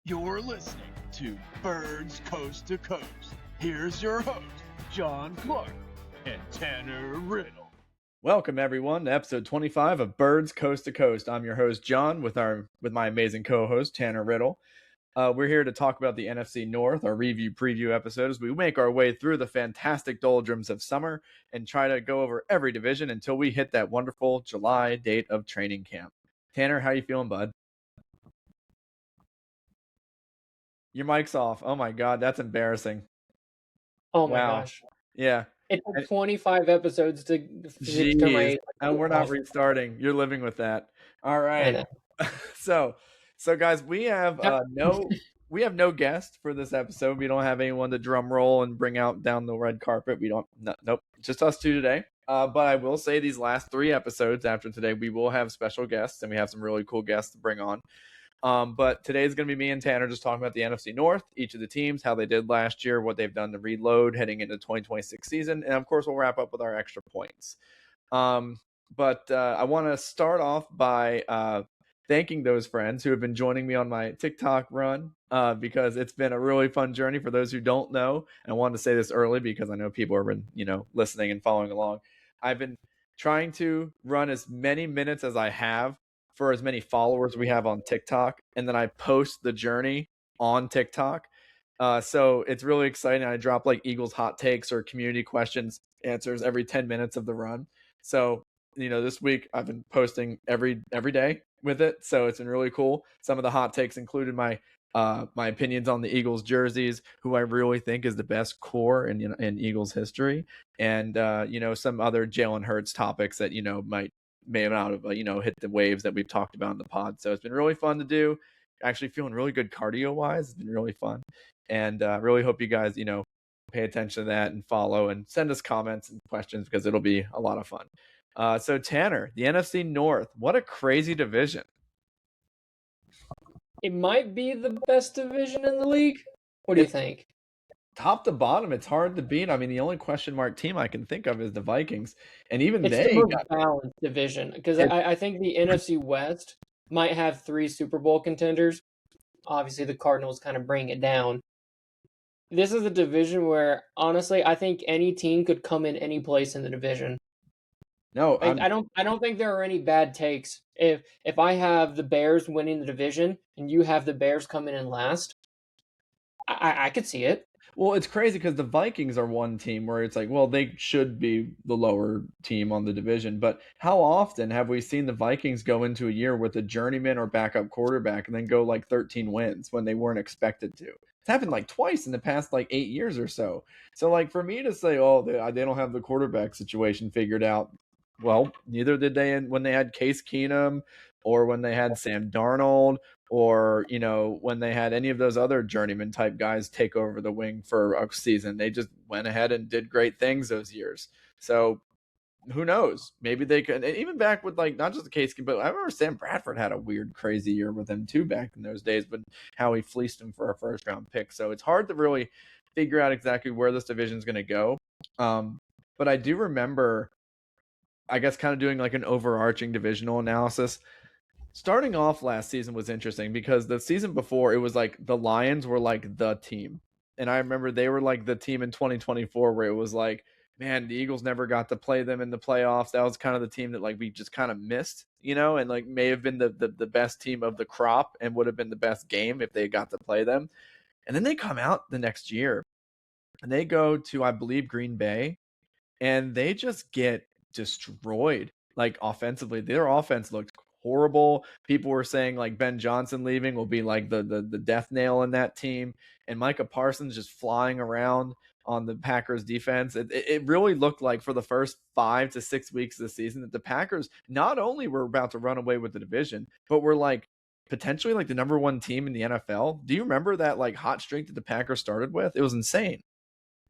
You're listening to Birds Coast to Coast. Here's your host, John Clark and Tanner Riddle. Welcome everyone to episode 25 of Birds Coast to Coast. I'm your host John with my amazing co-host Tanner Riddle. We're here to talk about the NFC North, our review preview episode, as we make our way through the fantastic doldrums of summer and try to go over every division until we hit that wonderful July date of training camp. Tanner, how you feeling, bud? Your mic's off. Oh my God, that's embarrassing. Oh my Wow. gosh. Yeah. It took 25 episodes to turn my Jeez. And we're not restarting. You're living with that. All right. So guys, we have no guest for this episode. We don't have anyone to drum roll and bring out down the red carpet. Nope, just us two today. But I will say these last 3 episodes after today, we will have special guests, and we have some really cool guests to bring on. But today is going to be me and Tanner just talking about the NFC North, each of the teams, how they did last year, what they've done to reload heading into the 2026 season. And of course, we'll wrap up with our extra points. But I want to start off by thanking those friends who have been joining me on my TikTok run because it's been a really fun journey for those who don't know. And I wanted to say this early because I know people have been, listening and following along. I've been trying to run as many minutes as I have for as many followers we have on TikTok, and then I post the journey on TikTok. So it's really exciting. I drop like Eagles hot takes or community questions answers every 10 minutes of the run. So, this week I've been posting every day with it. So it's been really cool. Some of the hot takes included my opinions on the Eagles jerseys, who I really think is the best core in Eagles history. And, some other Jalen Hurts topics that, may not have hit the waves that we've talked about in the pod. So it's been really fun to do. Actually feeling really good cardio wise. It's been really fun, and really hope you guys pay attention to that and follow and send us comments and questions because it'll be a lot of fun. So Tanner, the NFC North, what a crazy division. It might be the best division in the league. What do you think? Top to bottom, it's hard to beat. I mean, the only question mark team I can think of is the Vikings, and even it's the most balanced division because I think the NFC West might have 3 Super Bowl contenders. Obviously, the Cardinals kind of bring it down. This is a division where, honestly, I think any team could come in any place in the division. No, I don't think there are any bad takes. If I have the Bears winning the division and you have the Bears coming in last, I could see it. Well, it's crazy because the Vikings are one team where it's like, well, they should be the lower team on the division. But how often have we seen the Vikings go into a year with a journeyman or backup quarterback and then go like 13 wins when they weren't expected to? It's happened like twice in the past like 8 years or so. So like for me to say, oh, they don't have the quarterback situation figured out. Well, neither did they when they had Case Keenum or when they had Sam Darnold or, when they had any of those other journeyman type guys take over the wing for a season. They just went ahead and did great things those years. So who knows? Maybe they could, even back with like, not just the Case, but I remember Sam Bradford had a weird, crazy year with him too back in those days, but how he fleeced him for a first round pick. So it's hard to really figure out exactly where this division is going to go. But I do remember, I guess, kind of doing like an overarching divisional analysis. Starting off last season was interesting because the season before it was like the Lions were like the team. And I remember they were like the team in 2024 where it was like, man, the Eagles never got to play them in the playoffs. That was kind of the team that like we just kind of missed, and like may have been the best team of the crop and would have been the best game if they got to play them. And then they come out the next year and they go to, I believe, Green Bay, and they just get destroyed. Like offensively, their offense looked horrible. People were saying like Ben Johnson leaving will be like the death nail in that team, and Micah Parsons just flying around on the Packers defense. It really looked like for the first 5 to 6 weeks of the season that the Packers not only were about to run away with the division, but were like potentially like the number 1 team in the NFL. Do you remember that like hot streak that the Packers started with? It was insane.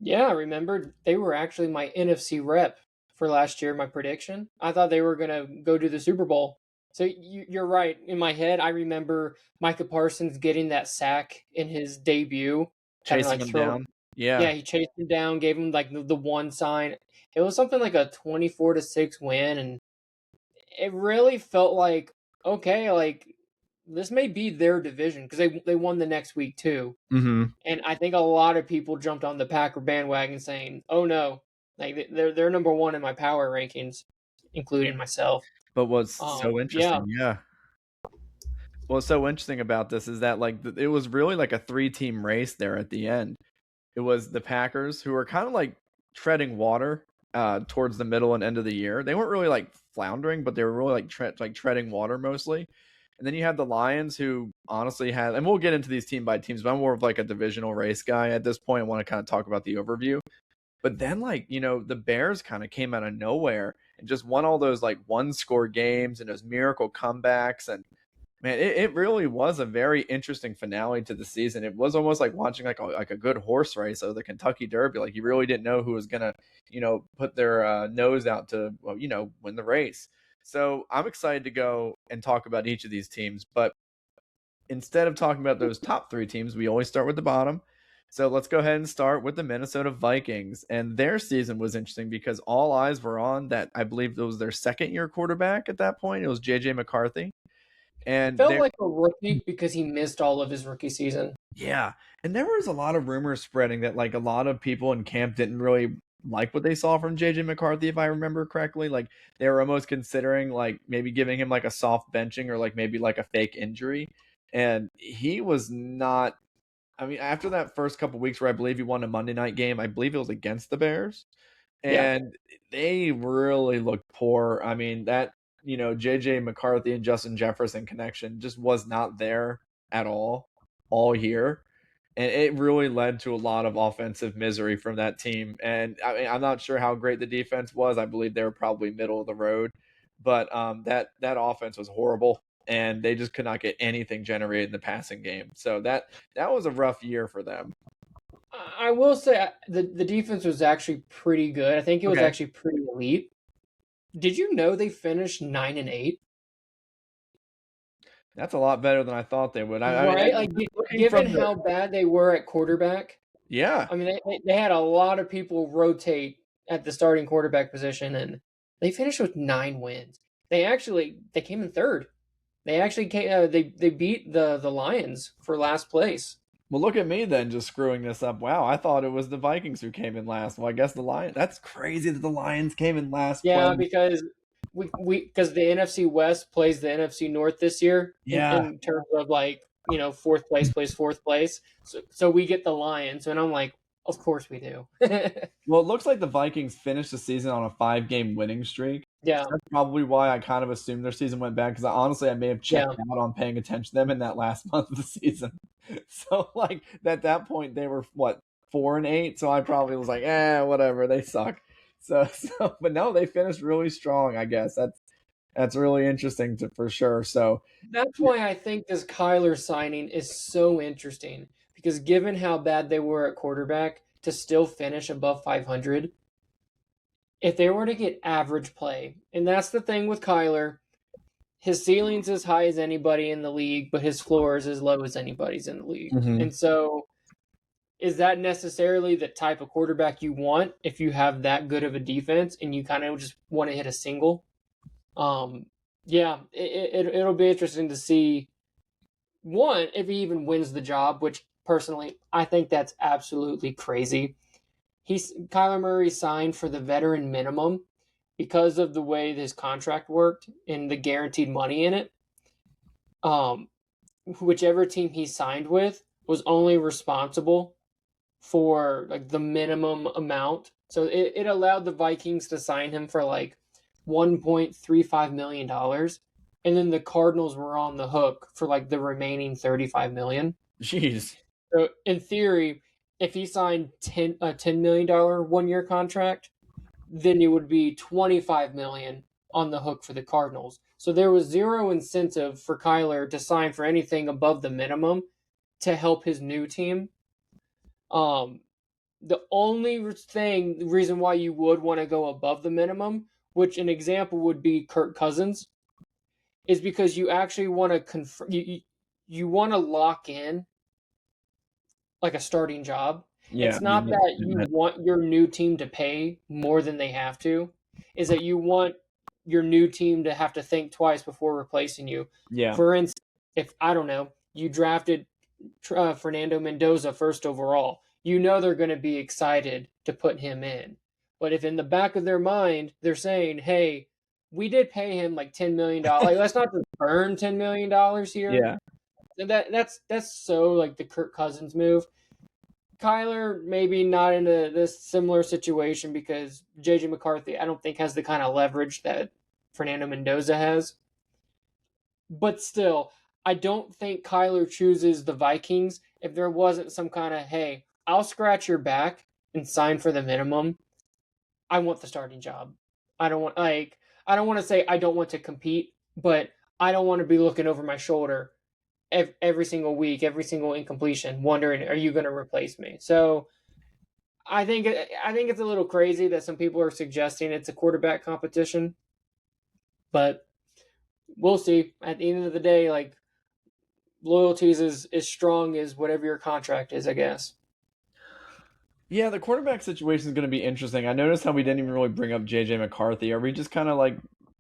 Yeah, I remember they were actually my NFC rep for last year, my prediction. I thought they were going to go to the Super Bowl. So you're right. In my head, I remember Micah Parsons getting that sack in his debut. Chasing him down. Yeah, he chased him down, gave him like the one sign. It was something like a 24-6 win, and it really felt like, okay, like this may be their division because they won the next week too. Mm-hmm. And I think a lot of people jumped on the Packer bandwagon saying, "Oh no, like they're number one in my power rankings, including myself." But what's so Yeah, interesting, yeah. What's so interesting about this is that like it was really like a 3-team race there at the end. It was the Packers who were kind of like treading water towards the middle and end of the year. They weren't really like floundering, but they were really like treading water mostly. And then you have the Lions who honestly had, and we'll get into these team by teams, but I'm more of like a divisional race guy at this point. I want to kind of talk about the overview. But then like, the Bears kind of came out of nowhere and just won all those like 1-score games and those miracle comebacks. And man, it really was a very interesting finale to the season. It was almost like watching like a good horse race of the Kentucky Derby. Like you really didn't know who was gonna, put their nose out to, win the race. So I'm excited to go and talk about each of these teams. But instead of talking about those top 3 teams, we always start with the bottom. So let's go ahead and start with the Minnesota Vikings. And their season was interesting because all eyes were on that. I believe it was their second-year quarterback at that point. It was J.J. McCarthy. And felt like a rookie because he missed all of his rookie season. Yeah. And there was a lot of rumors spreading that like a lot of people in camp didn't really like what they saw from JJ McCarthy, if I remember correctly. Like they were almost considering like maybe giving him like a soft benching or like maybe like a fake injury. And he was not, I mean, after that first couple weeks where I believe he won a Monday night game, I believe it was against the Bears. And they really looked poor. I mean, that JJ McCarthy and Justin Jefferson connection just was not there at all year. And it really led to a lot of offensive misery from that team. And I mean, I'm not sure how great the defense was. I believe they were probably middle of the road, but that offense was horrible and they just could not get anything generated in the passing game. So that was a rough year for them. I will say the defense was actually pretty good. I think it was actually pretty elite. Did you know they finished 9-8? That's a lot better than I thought they would. Given how bad they were at quarterback. Yeah. I mean, they had a lot of people rotate at the starting quarterback position, and they finished with 9 wins. They came in third. They actually they beat the Lions for last place. Well, look at me then, just screwing this up. Wow, I thought it was the Vikings who came in last. Well, I guess the Lions. That's crazy that the Lions came in last. Yeah, because because the NFC West plays the NFC North this year. Yeah. In terms of like fourth place plays fourth place, so we get the Lions, and I'm like, of course we do. Well, it looks like the Vikings finished the season on a 5-game winning streak. Yeah, so that's probably why I kind of assumed their season went bad because honestly I may have checked out on paying attention to them in that last month of the season. So like at that point they were 4-8, so I probably was like, whatever, they suck. So but no, they finished really strong. I guess that's really interesting for sure. So that's why I think this Kyler signing is so interesting because given how bad they were at quarterback to still finish above 500. If they were to get average play, and that's the thing with Kyler, his ceiling's as high as anybody in the league, but his floor is as low as anybody's in the league. Mm-hmm. And so is that necessarily the type of quarterback you want if you have that good of a defense and you kind of just want to hit a single? It'll be interesting to see, one, if he even wins the job, which personally I think that's absolutely crazy. Kyler Murray signed for the veteran minimum because of the way his contract worked and the guaranteed money in it. Whichever team he signed with was only responsible for like the minimum amount. So it allowed the Vikings to sign him for like $1.35 million. And then the Cardinals were on the hook for like the remaining $35 million. Jeez. So in theory, if he signed a $10 million 1-year contract, then it would be $25 million on the hook for the Cardinals. So there was zero incentive for Kyler to sign for anything above the minimum to help his new team. The only reason why you would want to go above the minimum, which an example would be Kirk Cousins, is because you actually want to you want to lock in like a starting job. Yeah, it's not that you want your new team to pay more than they have to. Is that you want your new team to have to think twice before replacing you. Yeah. For instance, if, I don't know, you drafted Fernando Mendoza first overall, you know they're going to be excited to put him in. But if in the back of their mind they're saying, "Hey, we did pay him like $10 million. Like, let's not just burn $10 million here." Yeah. That's so like the Kirk Cousins move. Kyler maybe not in this similar situation because JJ McCarthy I don't think has the kind of leverage that Fernando Mendoza has. But still, I don't think Kyler chooses the Vikings if there wasn't some kind of, hey, I'll scratch your back and sign for the minimum. I want the starting job. I don't want to say I don't want to compete, but I don't want to be looking over my shoulder every single week, every single incompletion, wondering, are you going to replace me? So I think it's a little crazy that some people are suggesting it's a quarterback competition, but we'll see. At the end of the day, like, loyalty is as strong as whatever your contract is, I guess. Yeah, the quarterback situation is going to be interesting. I noticed how we didn't even really bring up JJ McCarthy. Are we just kind of like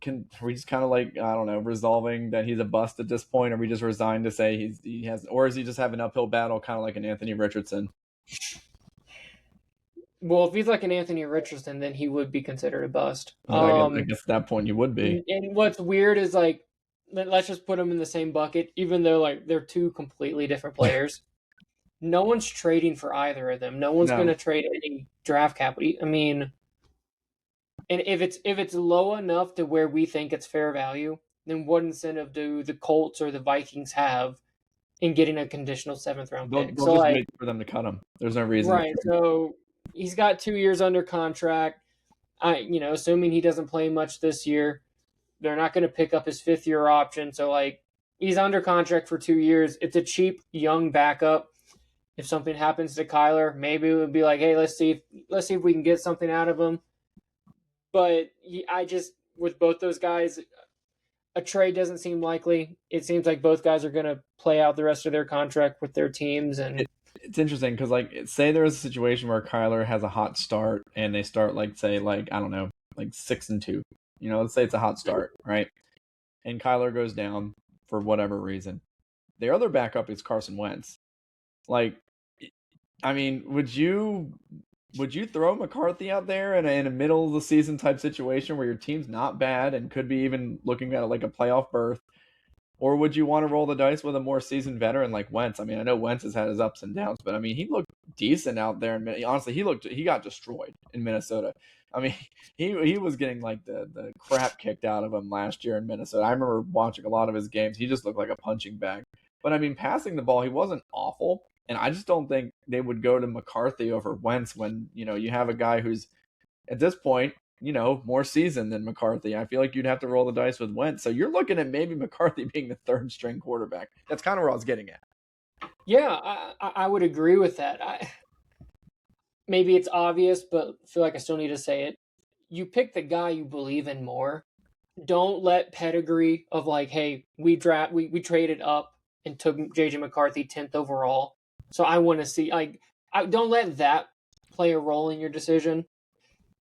I don't know, resolving that he's a bust at this point? Are we just resigned to say he has, or is he just have an uphill battle, kind of like an Anthony Richardson? Well, if he's like an Anthony Richardson, then he would be considered a bust. I guess at that point you would be. And what's weird is, like, let's just put them in the same bucket, even though like they're two completely different players. No one's trading for either of them. No one's going to trade any draft capital. I mean, and if it's low enough to where we think it's fair value, then what incentive do the Colts or the Vikings have in getting a conditional 7th round pick? They'll just wait for them to cut him. There's no reason. Right. So he's got 2 years under contract. Assuming he doesn't play much this year, they're not going to pick up his 5th year option. So, like, he's under contract for 2 years. It's a cheap young backup. If something happens to Kyler, maybe it would be like, hey, let's see if we can get something out of him. But with both those guys, a trade doesn't seem likely. It seems like both guys are going to play out the rest of their contract with their teams. And it's interesting because, like, say there's a situation where Kyler has a hot start and they start, like, say, like, I don't know, like 6-2. Let's say it's a hot start, right? And Kyler goes down for whatever reason. Their other backup is Carson Wentz. Like, I mean, would you throw McCarthy out there in a middle of the season type situation where your team's not bad and could be even looking at like a playoff berth? Or would you want to roll the dice with a more seasoned veteran like Wentz? I mean, I know Wentz has had his ups and downs, but I mean, he looked decent out there. And honestly, he got destroyed in Minnesota. I mean, he was getting like the crap kicked out of him last year in Minnesota. I remember watching a lot of his games. He just looked like a punching bag. But I mean, passing the ball, he wasn't awful. And I just don't think they would go to McCarthy over Wentz when, you have a guy who's at this point, more seasoned than McCarthy. I feel like you'd have to roll the dice with Wentz. So you're looking at maybe McCarthy being the 3rd string quarterback. That's kind of where I was getting at. Yeah, I would agree with that. Maybe it's obvious, but I feel like I still need to say it. You pick the guy you believe in more. Don't let pedigree of like, hey, we traded up and took JJ McCarthy 10th overall. So I want to see, I don't let that play a role in your decision.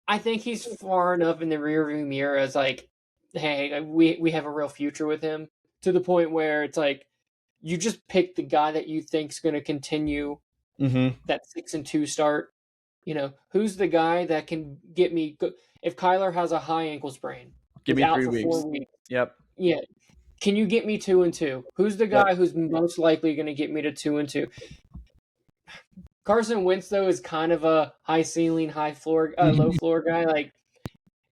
I think he's far enough in the rearview mirror as like, hey, we have a real future with him, to the point where it's like you just pick the guy that you think's going to continue that 6-2 start. Who's the guy that can get me? If Kyler has a high ankle sprain, give me out 3 for weeks. 4 weeks. Yep. Yeah. Can you get me 2-2? Who's the guy who's most likely going to get me to 2-2? Carson Wentz, though, is kind of a high ceiling, high floor, low floor guy. Like,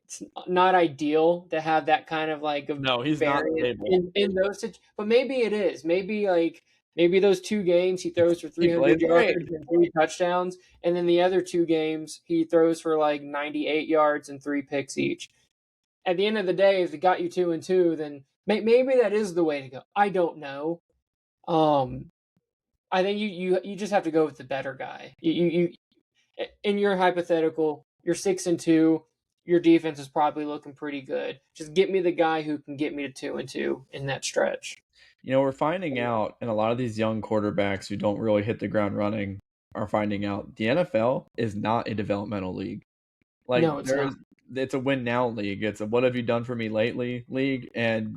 it's not ideal to have that kind of like no, he's not in those situations. But maybe it is. Maybe those 2 games he throws for 300 yards and 3 touchdowns, and then the other 2 games he throws for like 98 yards and 3 picks each. At the end of the day, if it got you 2-2, then maybe that is the way to go. I don't know. I think you just have to go with the better guy. You in your hypothetical, you're 6-2. Your defense is probably looking pretty good. Just get me the guy who can get me to 2-2 in that stretch. We're finding out, and a lot of these young quarterbacks who don't really hit the ground running are finding out the NFL is not a developmental league. Like, no, it's not. It's a win now league. It's a what have you done for me lately league, and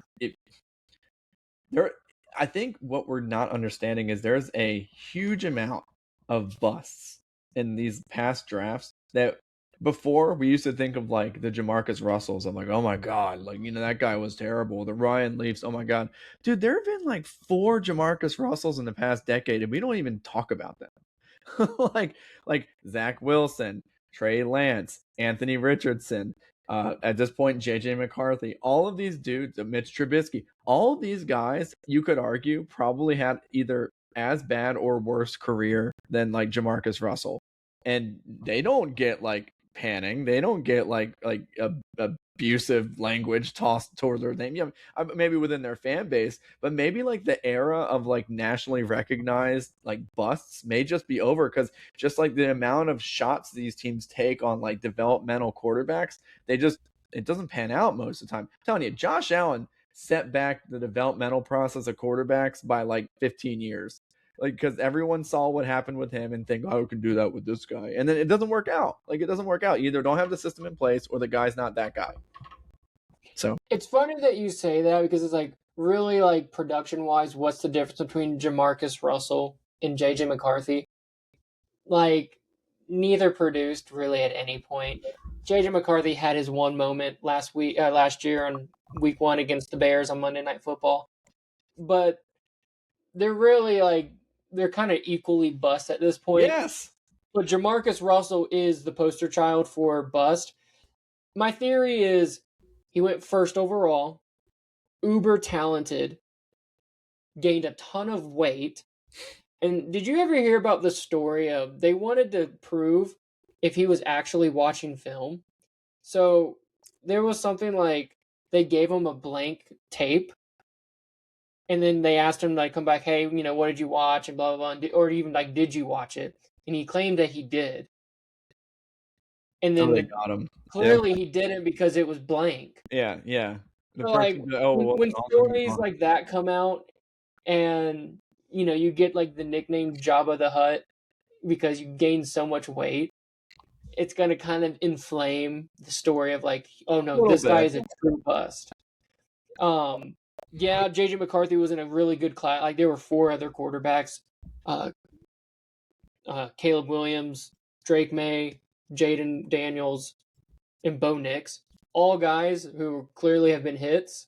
I think what we're not understanding is there's a huge amount of busts in these past drafts that before we used to think of like the Jamarcus Russells. I'm like, oh my God, like, that guy was terrible. The Ryan Leafs, oh my God. Dude, there have been like 4 Jamarcus Russells in the past decade, and we don't even talk about them. like Zach Wilson, Trey Lance, Anthony Richardson, at this point, JJ McCarthy, all of these dudes, Mitch Trubisky, all of these guys, you could argue, probably had either as bad or worse career than like Jamarcus Russell. And they don't get like panning. They don't get like abusive language tossed toward their name. Yeah, maybe within their fan base, but maybe like the era of like nationally recognized like busts may just be over, because just like the amount of shots these teams take on like developmental quarterbacks, it doesn't pan out most of the time. I'm telling you, Josh Allen set back the developmental process of quarterbacks by like 15 years. Like, because everyone saw what happened with him and think, oh, I can do that with this guy. And then it doesn't work out. Like, it doesn't work out. Either don't have the system in place or the guy's not that guy. So it's funny that you say that, because it's like, really, like, production-wise, what's the difference between Jamarcus Russell and JJ McCarthy? Like, neither produced really at any point. JJ McCarthy had his one moment last year on week 1 against the Bears on Monday Night Football. But they're really like, they're kind of equally bust at this point. yes. But Jamarcus Russell is the poster child for bust. My theory is he went first overall, uber talented, gained a ton of weight. And did you ever hear about the story of they wanted to prove if he was actually watching film? So there was something like they gave him a blank tape, and then they asked him to like come back, hey, what did you watch, and blah blah blah, or even like, did you watch it? And he claimed that he did. And then they got him. Clearly he didn't, because it was blank. Yeah. So like, when stories like that come out, and you get like the nickname Jabba the Hutt because you gain so much weight, it's gonna kind of inflame the story of like, oh no, this guy is a true bust. Yeah, JJ McCarthy was in a really good class. Like, there were 4 other quarterbacks: Caleb Williams, Drake May, Jaden Daniels, and Bo Nix. All guys who clearly have been hits.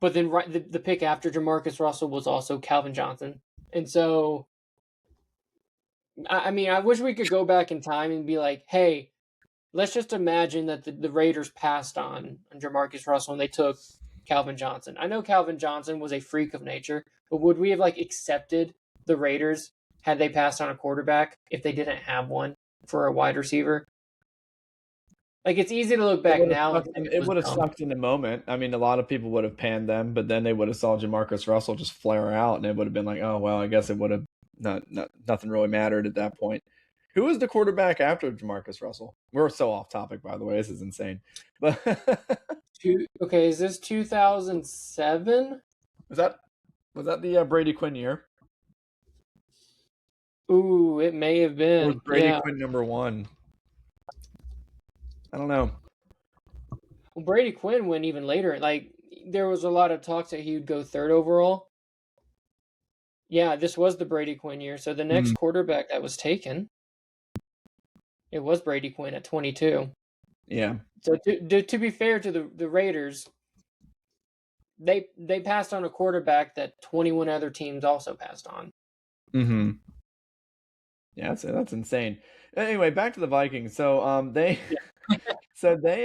But then the pick after Jamarcus Russell was also Calvin Johnson. And so, I mean, I wish we could go back in time and be like, hey, let's just imagine that the Raiders passed on Jamarcus Russell and they took Calvin Johnson. I know Calvin Johnson was a freak of nature, but would we have like accepted the Raiders had they passed on a quarterback if they didn't have one for a wide receiver? Like, it's easy to look back now. It would have sucked in the moment. I mean, a lot of people would have panned them, but then they would have saw Jamarcus Russell just flare out, and it would have been like, oh, well, I guess it would have nothing really mattered at that point. Who was the quarterback after Jamarcus Russell? We're so off topic, by the way. This is insane. But okay, is this 2007? Was that the Brady Quinn year? Ooh, it may have been. Or was Brady Quinn number 1? I don't know. Well, Brady Quinn went even later. Like, there was a lot of talks that he would go 3rd overall. Yeah, this was the Brady Quinn year. So the next quarterback that was taken, it was Brady Quinn at 22. Yeah. So to be fair to the Raiders, they passed on a quarterback that 21 other teams also passed on. Mm-hmm. Yeah, that's insane. Anyway, back to the Vikings. So they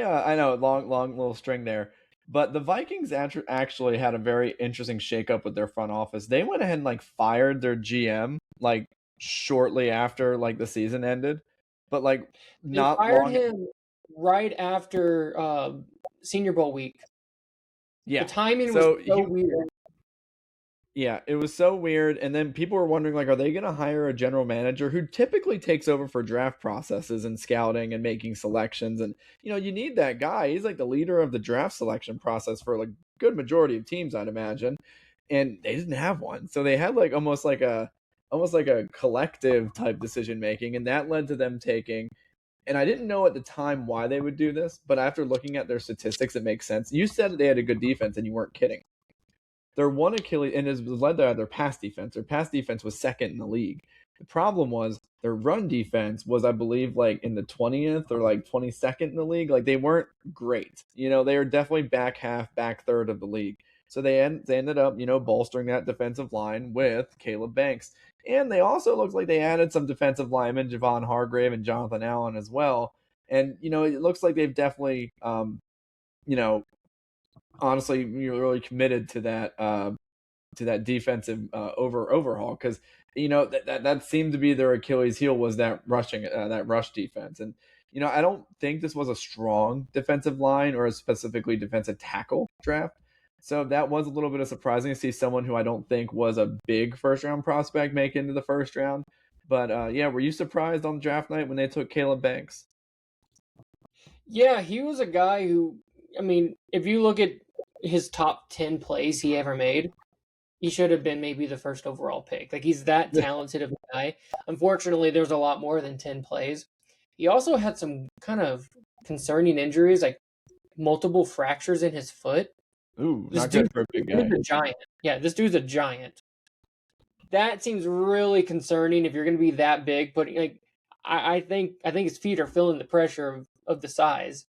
I know, long little string there. But the Vikings actually had a very interesting shakeup with their front office. They went ahead and like fired their GM like shortly after like the season ended. But like not they fired him right after Senior Bowl week. Yeah. The timing was so weird. Yeah, it was so weird. And then people were wondering, like, are they going to hire a general manager who typically takes over for draft processes and scouting and making selections? And, you need that guy. He's like the leader of the draft selection process for like a good majority of teams, I'd imagine. And they didn't have one. So they had like almost like a collective type decision making. And that led to them taking, and I didn't know at the time why they would do this, but after looking at their statistics, it makes sense. You said they had a good defense and you weren't kidding. their one Achilles, and it was led by their pass defense. Their pass defense was second in the league. The problem was their run defense was, I believe, like in the 20th or like 22nd in the league. Like they weren't great. They were definitely back half, back third of the league. So they ended up, bolstering that defensive line with Caleb Banks. And they also looked like they added some defensive linemen, Javon Hargrave and Jonathan Allen as well. And, it looks like they've definitely, honestly, really committed to that defensive overhaul, because that seemed to be their Achilles heel, was that rush defense. And I don't think this was a strong defensive line or a specifically defensive tackle draft. So that was a little bit of surprising to see someone who I don't think was a big first round prospect make into the first round. But yeah, were you surprised on draft night when they took Caleb Banks? Yeah, he was a guy who, I mean, if you look at his top 10 plays he ever made, he should have been maybe the first overall pick. Like, he's that talented of a guy. Unfortunately, there's a lot more than 10 plays. He also had some kind of concerning injuries, like multiple fractures in his foot. Ooh, not good for a big guy. He's a giant. Yeah, this dude's a giant. That seems really concerning if you're going to be that big. But I think his feet are feeling the pressure of the size.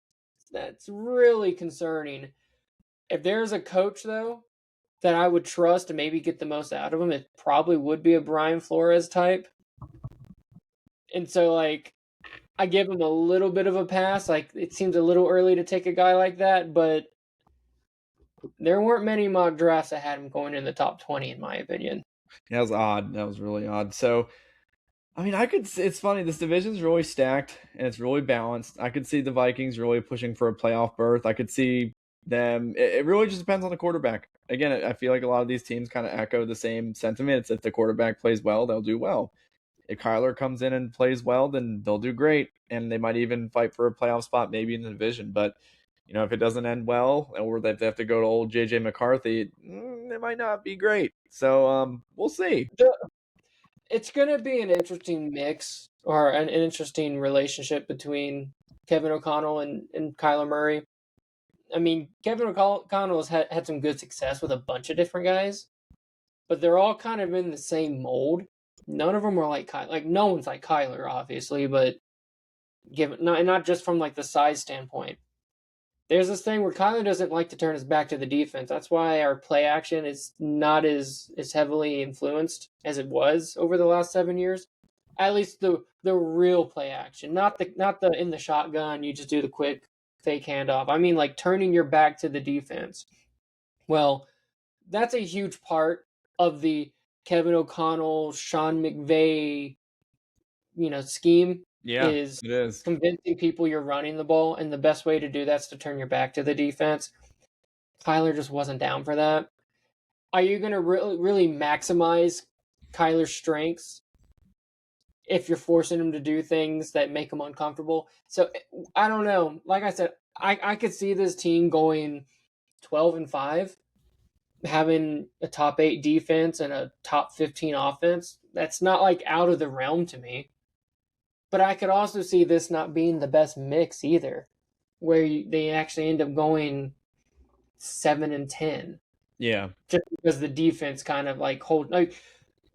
That's really concerning. If there's a coach, though, that I would trust to maybe get the most out of him, it probably would be a Brian Flores type. And so, I give him a little bit of a pass. It seems a little early to take a guy like that, but there weren't many mock drafts that had him going in the top 20, in my opinion. That was odd. That was really odd. So, I mean, it's funny. This division's really stacked and it's really balanced. I could see the Vikings really pushing for a playoff berth. I could see them. It really just depends on the quarterback. Again, I feel like a lot of these teams kind of echo the same sentiments. If the quarterback plays well, they'll do well. If Kyler comes in and plays well, then they'll do great. And they might even fight for a playoff spot, maybe in the division. But, if it doesn't end well, or they have to go to old JJ McCarthy, it might not be great. So we'll see. It's going to be an interesting mix, or an interesting relationship between Kevin O'Connell and Kyler Murray. I mean, Kevin O'Connell has had some good success with a bunch of different guys, but they're all kind of in the same mold. None of them are like Kyler. Like, no one's like Kyler, obviously, but not just from the size standpoint. There's this thing where Kyler doesn't like to turn his back to the defense. That's why our play action is not as heavily influenced as it was over the last 7 years. At least the real play action, not the in the shotgun. You just do the quick fake handoff. I mean, turning your back to the defense. Well, that's a huge part of the Kevin O'Connell, Sean McVay, scheme. Yeah, it is convincing people you're running the ball, and the best way to do that's to turn your back to the defense. Kyler just wasn't down for that. Are you going to really maximize Kyler's strengths if you're forcing him to do things that make him uncomfortable? So I don't know. Like I said, I could see this team going 12-5, having a top 8 defense and a top 15 offense. That's not out of the realm to me. But I could also see this not being the best mix either, where they actually end up going 7-10. Yeah, just because the defense kind of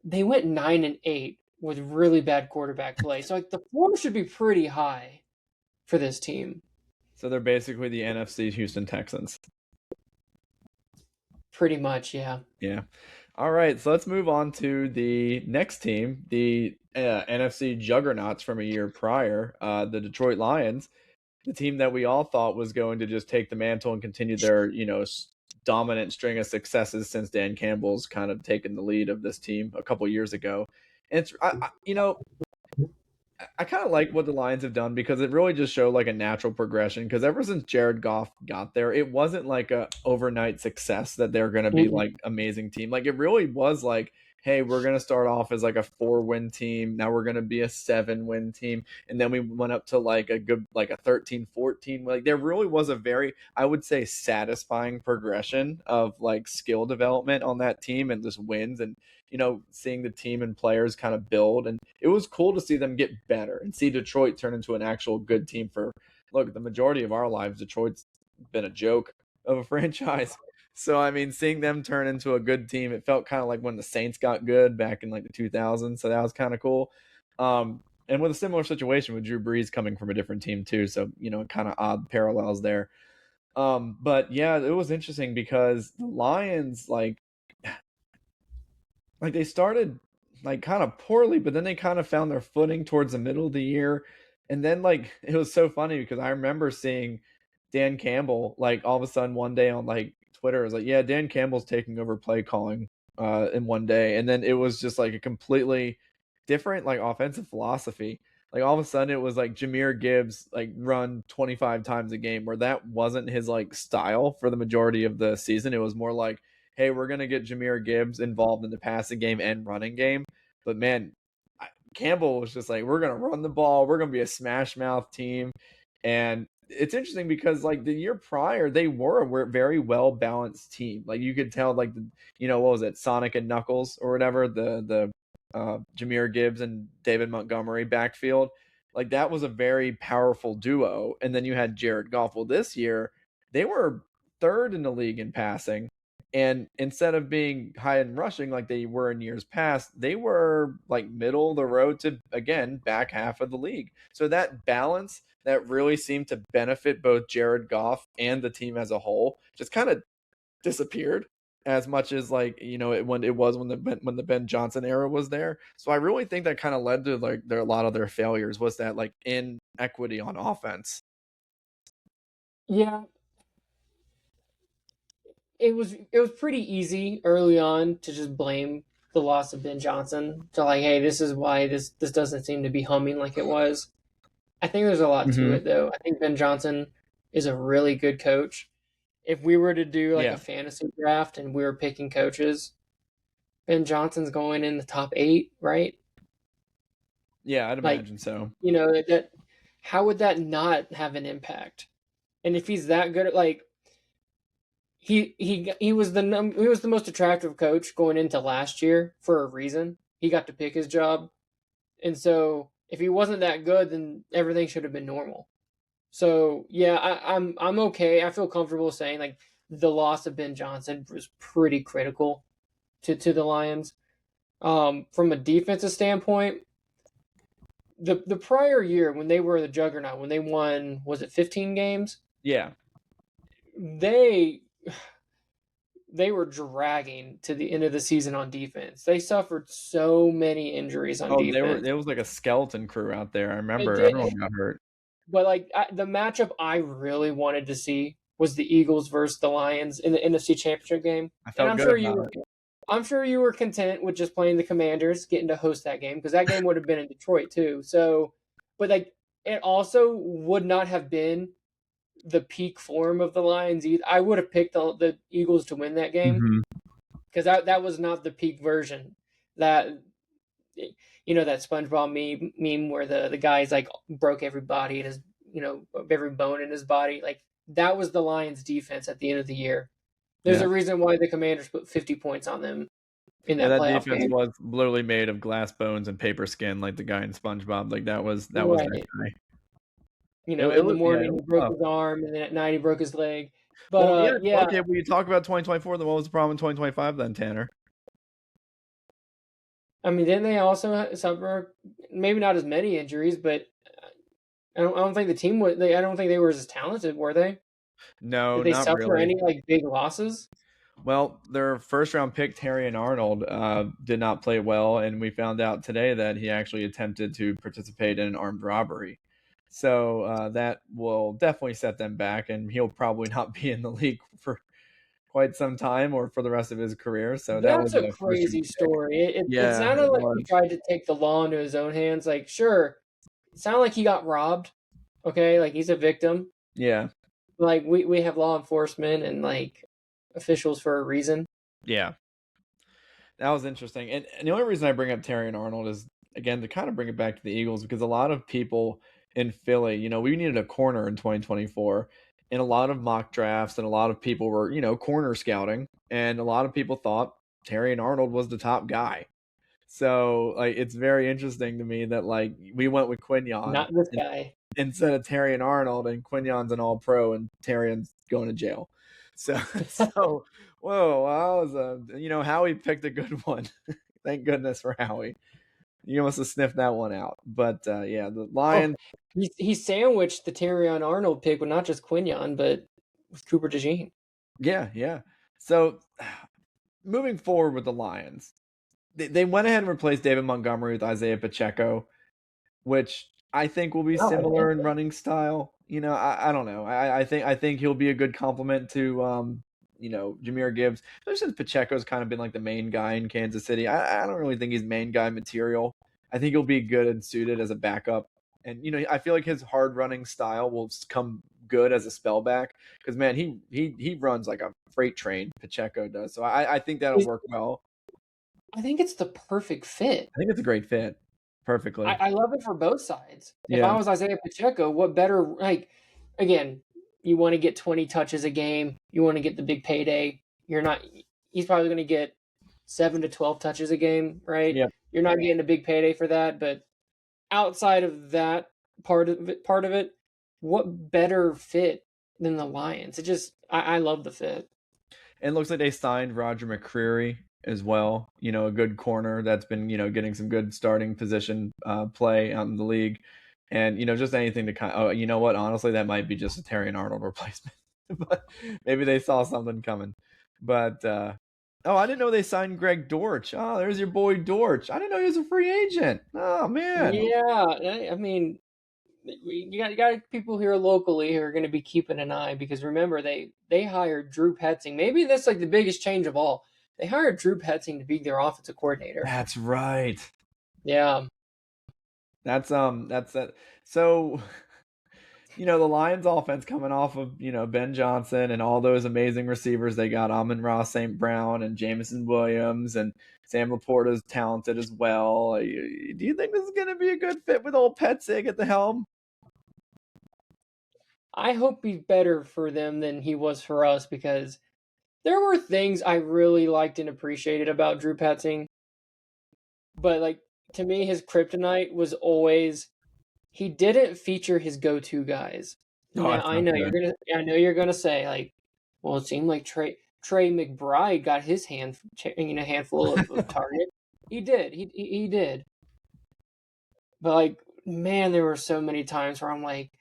they went 9-8 with really bad quarterback play. So the floor should be pretty high for this team. So they're basically the NFC Houston Texans. Pretty much, yeah. Yeah. All right, so let's move on to the next team, the NFC juggernauts from a year prior, the Detroit Lions, the team that we all thought was going to just take the mantle and continue their, dominant string of successes since Dan Campbell's kind of taken the lead of this team a couple years ago. And it's, I kind of like what the Lions have done, because it really just showed a natural progression. Because ever since Jared Goff got there, it wasn't a overnight success that they're going to be amazing team. It really was hey, we're going to start off as a 4-win team. Now we're going to be a 7-win team. And then we went up to a good, a 13-14. There really was a very, I would say, satisfying progression of skill development on that team, and just wins, and, seeing the team and players kind of build. And it was cool to see them get better and see Detroit turn into an actual good team. The majority of our lives, Detroit's been a joke of a franchise. So I mean, seeing them turn into a good team, it felt kind of like when the Saints got good back in like the 2000s. So that was kind of cool. And with a similar situation with Drew Brees coming from a different team too, so kind of odd parallels there. But yeah, it was interesting because the Lions like they started like kind of poorly, but then they kind of found their footing towards the middle of the year. And then like it was so funny because I remember seeing Dan Campbell like all of a sudden one day on like Twitter it was like, yeah, Dan Campbell's taking over play calling in one day. And then it was just like a completely different like offensive philosophy. Like all of a sudden it was like Jahmyr Gibbs like run 25 times a game where that wasn't his like style for the majority of the season. It was more like, hey, we're going to get Jahmyr Gibbs involved in the passing game and running game. But man, Campbell was just like, we're going to run the ball. We're going to be a smash mouth team. And it's interesting because like the year prior, they were a very well balanced team. Like you could tell like, what was it? Sonic and Knuckles or whatever, the Jahmyr Gibbs and David Montgomery backfield. Like that was a very powerful duo. And then you had Jared Goff. Well, this year they were third in the league in passing. And instead of being high in rushing like they were in years past, they were like middle of the road to, again, back half of the league. So that balance that really seemed to benefit both Jared Goff and the team as a whole just kind of disappeared as much as like, when the Ben Johnson era was there. So I really think that kind of led to like a lot of their failures was that like inequity on offense. Yeah, it was pretty easy early on to just blame the loss of Ben Johnson to like, hey, this is why this doesn't seem to be humming like it was. I think there's a lot to it though. I think Ben Johnson is a really good coach. If we were to do like a fantasy draft and we were picking coaches, Ben Johnson's going in the top 8, right? Yeah, I'd imagine so. That how would that not have an impact? And if he's that good at like he was the most attractive coach going into last year for a reason. He got to pick his job. And so if he wasn't that good, then everything should have been normal. So yeah, I'm okay. I feel comfortable saying like the loss of Ben Johnson was pretty critical to the Lions. From a defensive standpoint, the prior year when they were the juggernaut, when they won, was it 15 games? Yeah. They were dragging to the end of the season on defense. They suffered so many injuries on defense. There was like a skeleton crew out there. I remember everyone got hurt. But like the matchup I really wanted to see was the Eagles versus the Lions in the NFC Championship game. I felt good about it. I'm sure you were content with just playing the Commanders, getting to host that game because that game would have been in Detroit too. So, but like it also would not have been the peak form of the Lions either. I would have picked the Eagles to win that game because that was not the peak version. That that SpongeBob meme where the guy's like broke every body in his every bone in his body. Like that was the Lions defense at the end of the year. There's a reason why the Commanders put 50 points on them in that playoff defense game. was literally made of glass bones and paper skin, like the guy in SpongeBob. Like that was that guy. In the morning he broke his arm, and then at night he broke his leg. But okay. When you talk about 2024, then what was the problem in 2025 then, Tanner? I mean, didn't they also suffer maybe not as many injuries, but I don't think the team was. I don't think they were as talented, were they? No, did they not suffer really. any like big losses? Well, their first round pick, Terrion Arnold, did not play well, and we found out today that he actually attempted to participate in an armed robbery. So that will definitely set them back, and he'll probably not be in the league for quite some time or for the rest of his career. So that's a crazy story. It sounded like he tried to take the law into his own hands. Like, sure, it sounded like he got robbed. Okay, like he's a victim. Yeah. Like we have law enforcement and like officials for a reason. Yeah. That was interesting. And the only reason I bring up Terrion Arnold is, again, to kind of bring it back to the Eagles, because a lot of people in Philly, we needed a corner in 2024. And a lot of mock drafts and a lot of people were, corner scouting. And a lot of people thought Terrion Arnold was the top guy. So, like, it's very interesting to me that, like, we went with Quinyon. Not this guy. Instead of Terrion Arnold, and Quinyon's an all-pro and Terrion's going to jail. So whoa, Howie picked a good one. Thank goodness for Howie. You must have sniffed that one out. But yeah, the Lions. He sandwiched the Terrion Arnold pick with not just Quinion, but with Cooper DeJean. Yeah. So moving forward with the Lions, they went ahead and replaced David Montgomery with Isaiah Pacheco, which I think will be similar in running style. I don't know. I think he'll be a good complement to Jahmyr Gibbs. Especially since Pacheco's kind of been like the main guy in Kansas City. I don't really think he's main guy material. I think he'll be good and suited as a backup. And I feel like his hard running style will come good as a spellback because man, he runs like a freight train. Pacheco does. So I think that'll work well. I think it's the perfect fit. I think it's a great fit. Perfectly. I love it for both sides. If I was Isaiah Pacheco, what better, again, you want to get 20 touches a game. You want to get the big payday. He's probably going to get 7 to 12 touches a game, right? Yeah. You're not getting a big payday for that, but outside of that part of it, what better fit than the Lions? I love the fit. And it looks like they signed Roger McCreary as well. A good corner that's been, getting some good starting position play out in the league. And, just anything to kind of, you know what? Honestly, that might be just a Terrion Arnold replacement. But maybe they saw something coming. But, I didn't know they signed Greg Dortch. Oh, there's your boy Dortch. I didn't know he was a free agent. Oh, man. Yeah. I mean, you got people here locally who are going to be keeping an eye because remember, they hired Drew Petzing. Maybe that's like the biggest change of all. They hired Drew Petzing to be their offensive coordinator. That's right. Yeah. That's that. So, the Lions offense coming off of, Ben Johnson and all those amazing receivers. They got Amon-Ra St. Brown and Jameson Williams, and Sam Laporta's talented as well. Do you think this is going to be a good fit with old Petzing at the helm? I hope he's better for them than he was for us because there were things I really liked and appreciated about Drew Petzing. But to me, his kryptonite was always he didn't feature his go-to guys. Now, I know you're gonna say well, it seemed like Trey McBride got his handful of target. He did. He did. But man, there were so many times where I'm like,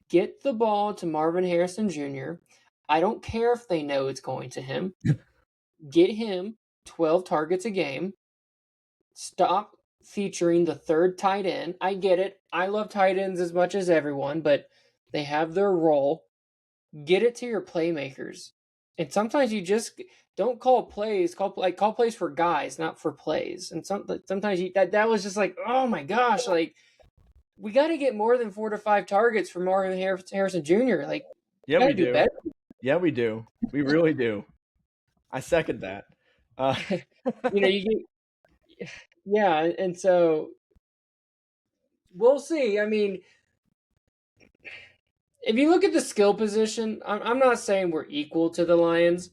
get the ball to Marvin Harrison Jr. I don't care if they know it's going to him. Get him 12 targets a game. Stop featuring the third tight end. I get it. I love tight ends as much as everyone, but they have their role. Get it to your playmakers. And sometimes you just don't call plays. Call plays for guys, not for plays. And sometimes that was just oh my gosh, we got to get more than 4 to 5 targets for Marvin Harrison Jr. Yeah, we do. Better. Yeah, we do. We really do. I second that. Yeah, and so we'll see. I mean, if you look at the skill position, I'm not saying we're equal to the Lions,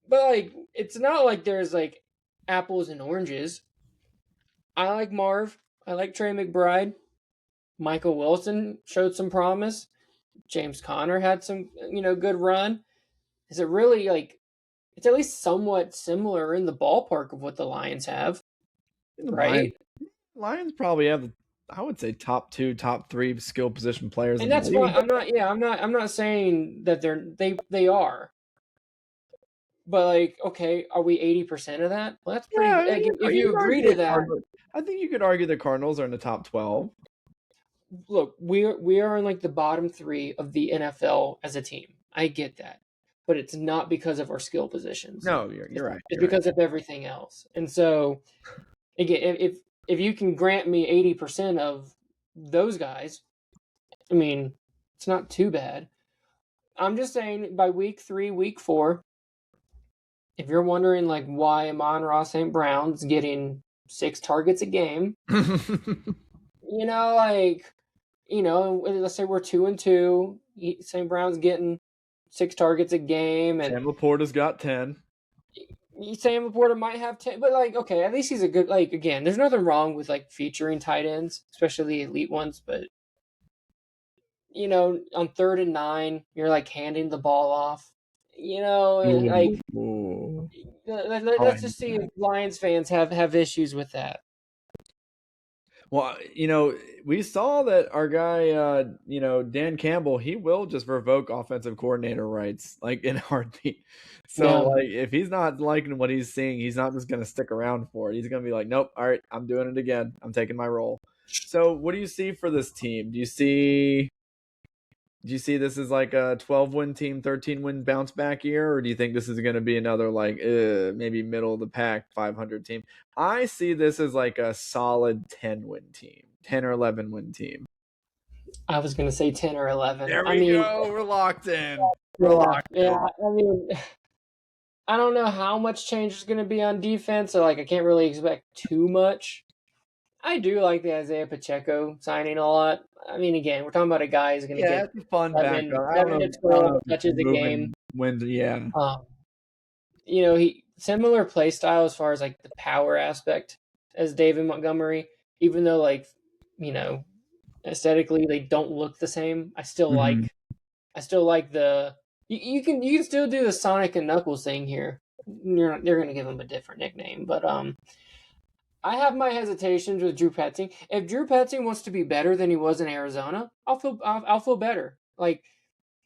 but it's not like there's apples and oranges. I like Marv. I like Trey McBride. Michael Wilson showed some promise. James Conner had some, good run. Is it really it's at least somewhat similar in the ballpark of what the Lions have, right? Lions probably have, I would say, top 2, top 3 skill position players. And that's why I'm not saying that they are. But okay, are we 80% of that? Well, that's pretty. If you agree to that, I think you could argue the Cardinals are in the top 12. Look, we are in the bottom 3 of the NFL as a team. I get that, but it's not because of our skill positions. No, you're right. It's because of everything else. And so, again, if you can grant me 80% of those guys, I mean, it's not too bad. I'm just saying by week 3, week 4, if you're wondering why Amon-Ra St. Brown's getting 6 targets a game, let's say we're 2-2. St. Brown's getting 6 targets a game, and Sam Laporta's got 10. Sam Laporta might have 10, but okay, at least he's a good again. There's nothing wrong with featuring tight ends, especially the elite ones. But on 3rd and 9, you're handing the ball off. like Ooh. let's just see if Lions fans have issues with that. Well, we saw that our guy, Dan Campbell, he will just revoke offensive coordinator rights, like in a heartbeat. So, like, if he's not liking what he's seeing, he's not just going to stick around for it. He's going to be like, nope, all right, I'm doing it again. I'm taking my role. So, what do you see for this team? Do you see this as like a 12-win team, 13-win bounce back year, or do you think this is going to be another like maybe middle of the pack 500 team? I see this as like a solid 10-win team, 10 or 11-win team. I was going to say 10 or 11. There we go. We're locked in. We're locked in. Yeah, I mean, I don't know how much change is going to be on defense, so like I can't really expect too much. I do like the Isaiah Pacheco signing a lot. I mean, again, we're talking about a guy who's going to get it's a fun 7 to 12 touches a game. Yeah. He similar play style as far as like the power aspect as David Montgomery, even though like, aesthetically they don't look the same. I still like the you can still do the Sonic and Knuckles thing here. They're going to give him a different nickname, but I have my hesitations with Drew Petzing. If Drew Petzing wants to be better than he was in Arizona, I'll feel better. Like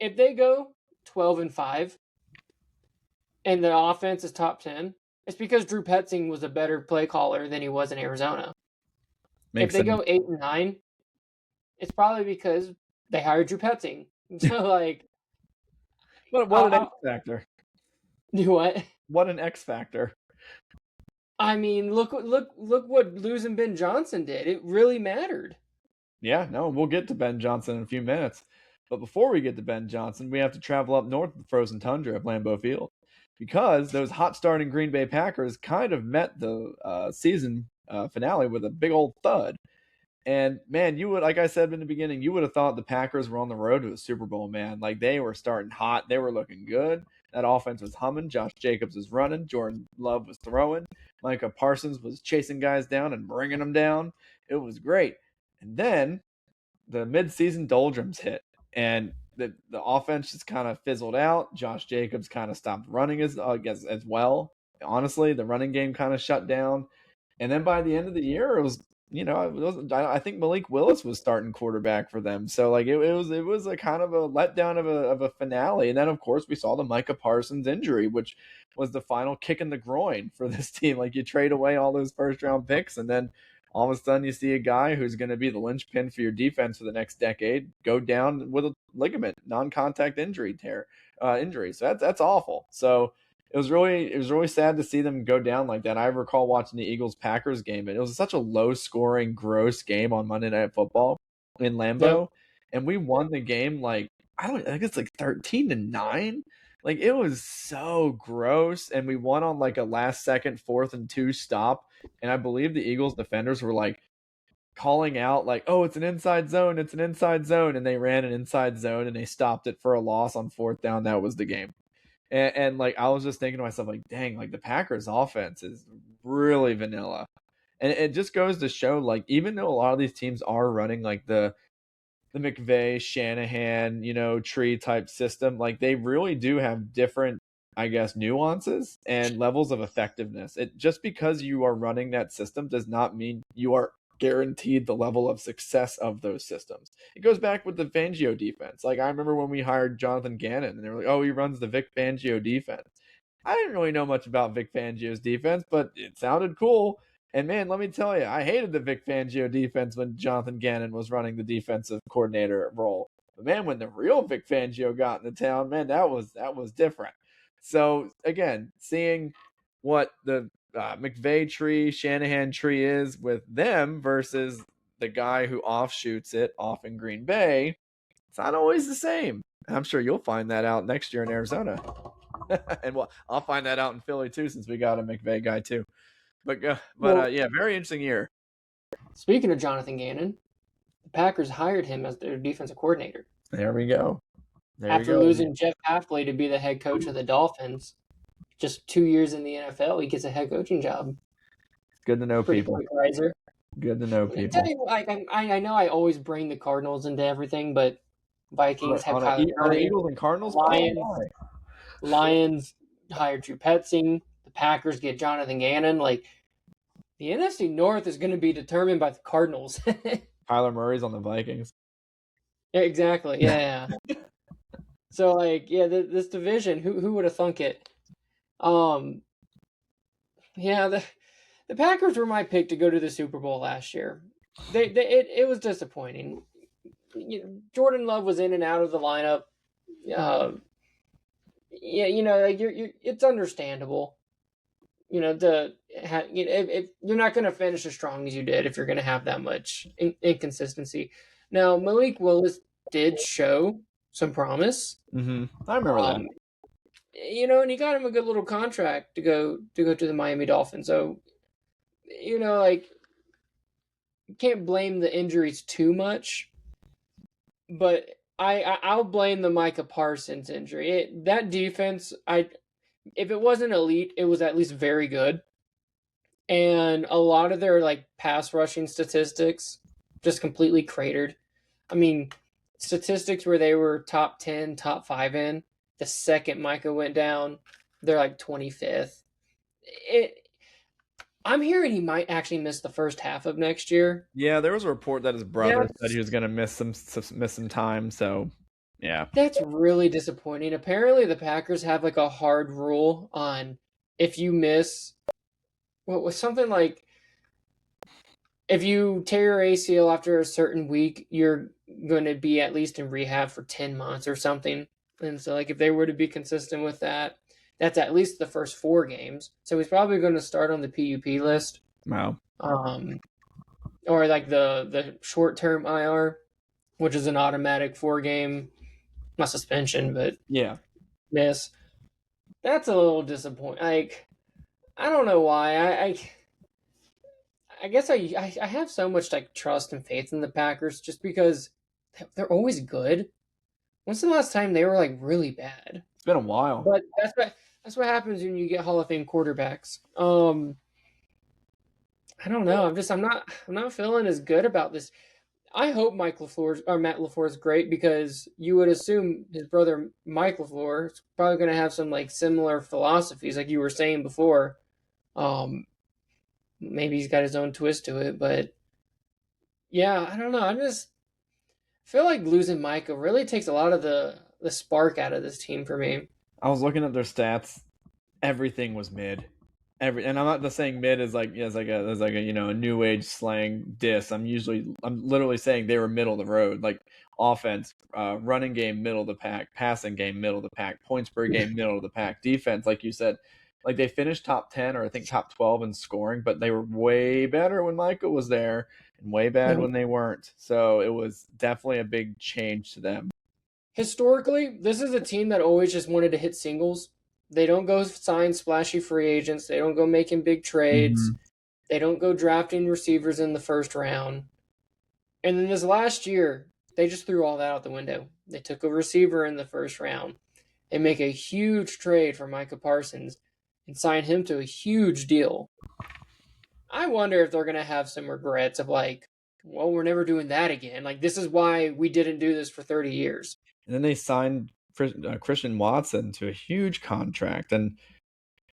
if they go 12-5 and the offense is top 10, it's because Drew Petzing was a better play caller than he was in Arizona. If they go 8-9, it's probably because they hired Drew Petzing. So like, what an X factor. Do what? What an X factor. I mean, look what losing Ben Johnson did. It really mattered. Yeah, no, we'll get to Ben Johnson in a few minutes. But before we get to Ben Johnson, we have to travel up north to the frozen tundra of Lambeau Field, because those hot starting Green Bay Packers kind of met the season finale with a big old thud. And man, you would, like I said in the beginning, you would have thought the Packers were on the road to the Super Bowl, man. Like they were starting hot. They were looking good. That offense was humming. Josh Jacobs was running. Jordan Love was throwing. Micah Parsons was chasing guys down and bringing them down. It was great. And then the midseason doldrums hit, and the offense just kind of fizzled out. Josh Jacobs kind of stopped running as well. Honestly, the running game kind of shut down. And then by the end of the year, it was, I think Malik Willis was starting quarterback for them. So like it was a kind of a letdown of a finale. And then of course we saw the Micah Parsons injury, which was the final kick in the groin for this team. Like you trade away all those first round picks, and then all of a sudden you see a guy who's going to be the linchpin for your defense for the next decade go down with a ligament non-contact injury. So that's awful. So it was really sad to see them go down like that. I recall watching the Eagles-Packers game, and it was such a low-scoring, gross game on Monday Night Football in Lambeau, yep. And we won the game I think it's like 13-9. Like it was so gross, and we won on like a last-second 4th and 2 stop. And I believe the Eagles defenders were like calling out like, "Oh, it's an inside zone! It's an inside zone!" And they ran an inside zone, and they stopped it for a loss on 4th down. That was the game. And like I was just thinking to myself, like, dang, like the Packers offense is really vanilla. And it just goes to show, like, even though a lot of these teams are running like the McVay, Shanahan, tree type system, like they really do have different, I guess, nuances and levels of effectiveness. It just because you are running that system does not mean you are guaranteed the level of success of those systems. It goes back with the Fangio defense. Like I remember when we hired Jonathan Gannon, and they were like, "Oh, he runs the Vic Fangio defense." I didn't really know much about Vic Fangio's defense, but it sounded cool. And man, let me tell you, I hated the Vic Fangio defense when Jonathan Gannon was running the defensive coordinator role. But man, when the real Vic Fangio got into town, man, that was different. So again, seeing what the McVay tree, Shanahan tree is with them versus the guy who offshoots it off in Green Bay, it's not always the same. I'm sure you'll find that out next year in Arizona. And well, I'll find that out in Philly too, since we got a McVay guy too. But yeah, very interesting year. Speaking of Jonathan Gannon, the Packers hired him as their defensive coordinator. There we go. After losing Jeff Hafley to be the head coach of the Dolphins, just 2 years in the NFL, he gets a head coaching job. Good to know people. Good to know people. I know I always bring the Cardinals into everything, but Vikings have on Eagles and Cardinals. Lions. Lions hire Drew Petzing. The Packers get Jonathan Gannon. Like, the NFC North is going to be determined by the Cardinals. Kyler Murray's on the Vikings. Exactly. Yeah. So, like, yeah, this division, who would have thunk it? Yeah, the Packers were my pick to go to the Super Bowl last year. It was disappointing. Jordan Love was in and out of the lineup. Yeah, like it's understandable. If you're not going to finish as strong as you did if you're going to have that much inconsistency. Now, Malik Willis did show some promise. Mm-hmm. I remember that. And he got him a good little contract to go to the Miami Dolphins. So, like, you can't blame the injuries too much. But I'll blame the Micah Parsons injury. That defense, if it wasn't elite, it was at least very good. And a lot of their like pass rushing statistics just completely cratered. I mean, statistics where they were top 10, top 5 in, the second Micah went down, they're like 25th. I'm hearing he might actually miss the first half of next year. Yeah, there was a report that his brother said he was going to miss some time. So, yeah, that's really disappointing. Apparently, the Packers have like a hard rule on if you miss. What was something like if you tear your ACL after a certain week, you're going to be at least in rehab for 10 months or something. And so, like, if they were to be consistent with that, that's at least the first 4 games. So he's probably going to start on the PUP list. Wow. Or like the short-term IR, which is an automatic 4-game, not suspension, but miss. That's a little disappointing. Like, I don't know why. I guess I have so much like trust and faith in the Packers just because they're always good. When's the last time they were like really bad? It's been a while. But that's what happens when you get Hall of Fame quarterbacks. I don't know. I'm not feeling as good about this. I hope Matt LaFleur is great because you would assume his brother Mike LaFleur is probably going to have some like similar philosophies, like you were saying before. Maybe he's got his own twist to it, but yeah, I don't know. I just feel like losing Micah really takes a lot of the spark out of this team for me. I was looking at their stats. Everything was mid. And I'm not just saying mid as like a new age slang diss. I'm literally saying they were middle of the road. Like offense, running game middle of the pack, passing game middle of the pack, points per game middle of the pack, defense like you said. Like they finished top 10 or I think top 12 in scoring, but they were way better when Micah was there and way bad when they weren't. So it was definitely a big change to them. Historically, this is a team that always just wanted to hit singles. They don't go sign splashy free agents. They don't go making big trades. Mm-hmm. They don't go drafting receivers in the first round. And then this last year, they just threw all that out the window. They took a receiver in the first round. They make a huge trade for Micah Parsons and sign him to a huge deal. I wonder if they're going to have some regrets of like, well, we're never doing that again. Like, this is why we didn't do this for 30 years. And then they signed Christian Watson to a huge contract. And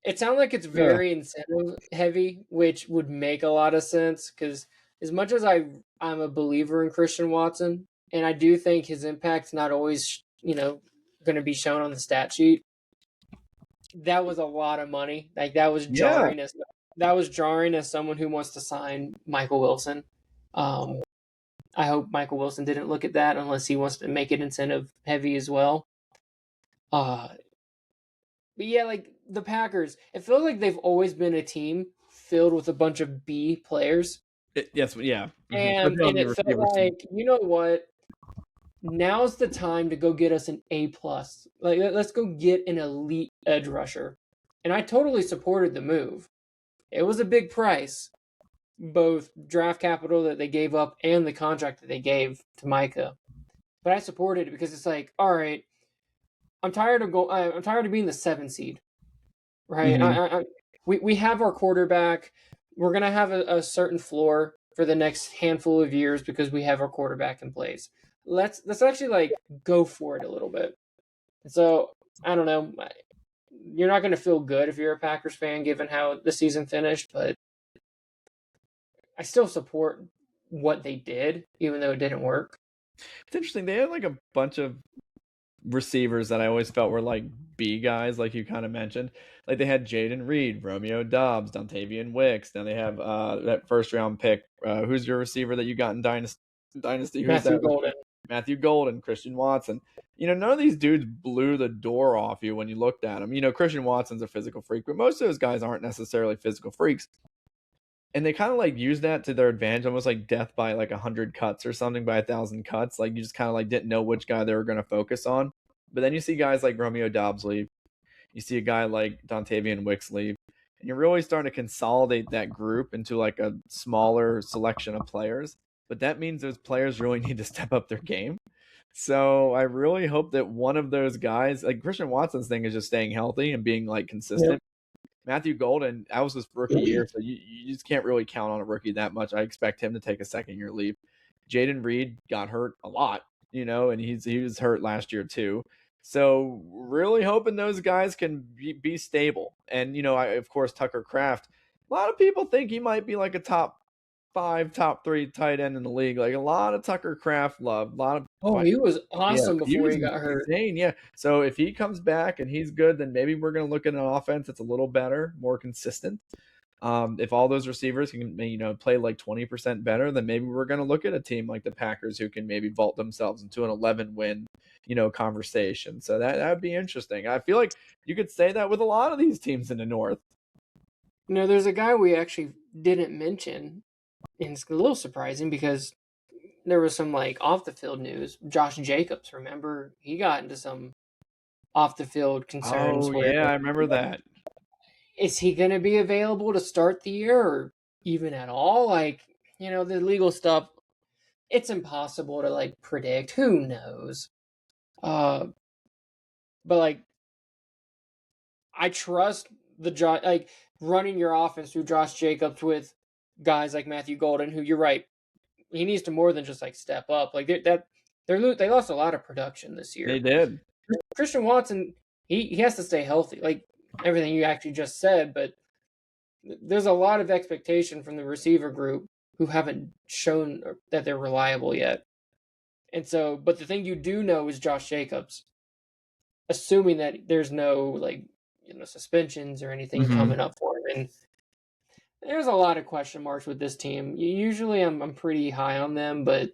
it sounds like it's very incentive heavy, which would make a lot of sense because as much as I'm a believer in Christian Watson, and I do think his impact's not always, going to be shown on the stat sheet, that was a lot of money. Like that was jarring. That was jarring as someone who wants to sign Michael Wilson. I hope Michael Wilson didn't look at that unless he wants to make it incentive heavy as well. But yeah, like the Packers, it feels like they've always been a team filled with a bunch of B players. Yes, yeah. And it felt like, you know what? Now's the time to go get us an A+. Like, let's go get an elite edge rusher. And I totally supported the move. It was a big price, both draft capital that they gave up and the contract that they gave to Micah. But I supported it because it's like, all right, I'm tired of being the 7 seed, right? Mm-hmm. We have our quarterback. We're gonna have a certain floor for the next handful of years because we have our quarterback in place. Let's actually like go for it a little bit. So I don't know. you're not going to feel good if you're a Packers fan, given how the season finished. But I still support what they did, even though it didn't work. It's interesting. They had like a bunch of receivers that I always felt were like B guys, like you kind of mentioned. Like they had Jaden Reed, Romeo Dobbs, Dontavian Wicks. Now they have that first round pick. Who's your receiver that you got in Dynasty? Who's Matthew that? Golden. Matthew Golden, Christian Watson. None of these dudes blew the door off you when you looked at them. Christian Watson's a physical freak, but most of those guys aren't necessarily physical freaks. And they kind of like use that to their advantage, almost like death by like 100 cuts or something, by 1,000 cuts. Like you just kind of like didn't know which guy they were going to focus on. But then you see guys like Romeo Dobbs leave. You see a guy like Dontavian Wicks leave. And you're really starting to consolidate that group into like a smaller selection of players. But that means those players really need to step up their game. So I really hope that one of those guys, like Christian Watson's thing is just staying healthy and being like consistent. Yep. Matthew Golden, that was his rookie year, so you just can't really count on a rookie that much. I expect him to take a second-year leave. Jaden Reed got hurt a lot, and he was hurt last year too. So really hoping those guys can be stable. And, of course, Tucker Kraft, a lot of people think he might be like a top 5, top 3 tight end in the league. Like a lot of Tucker Kraft love. He was awesome before he got hurt. Insane, yeah. So if he comes back and he's good, then maybe we're going to look at an offense that's a little better, more consistent. If all those receivers can, play like 20% better, then maybe we're going to look at a team like the Packers who can maybe vault themselves into an 11-win, conversation. So that would be interesting. I feel like you could say that with a lot of these teams in the North. There's a guy we actually didn't mention. And it's a little surprising because there was some like off the field news. Josh Jacobs, remember, he got into some off the field concerns. Oh yeah, I remember that. Is he going to be available to start the year or even at all? Like, the legal stuff, it's impossible to like predict. Who knows? But like, I trust running your offense through Josh Jacobs with guys like Matthew Golden, who you're right, he needs to more than just like step up. Like they lost a lot of production this year. They did. Christian Watson, he has to stay healthy, like everything you actually just said. But there's a lot of expectation from the receiver group who haven't shown that they're reliable yet. And so, but the thing you do know is Josh Jacobs, assuming that there's no suspensions or anything coming up for him. And there's a lot of question marks with this team. Usually I'm pretty high on them, but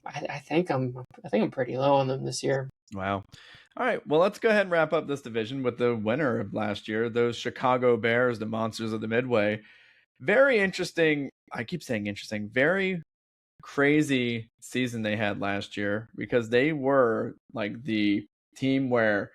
I think I'm pretty low on them this year. Wow. All right. Well, let's go ahead and wrap up this division with the winner of last year, those Chicago Bears, the monsters of the Midway. Very interesting. I keep saying interesting. Very crazy season they had last year because they were like the team where,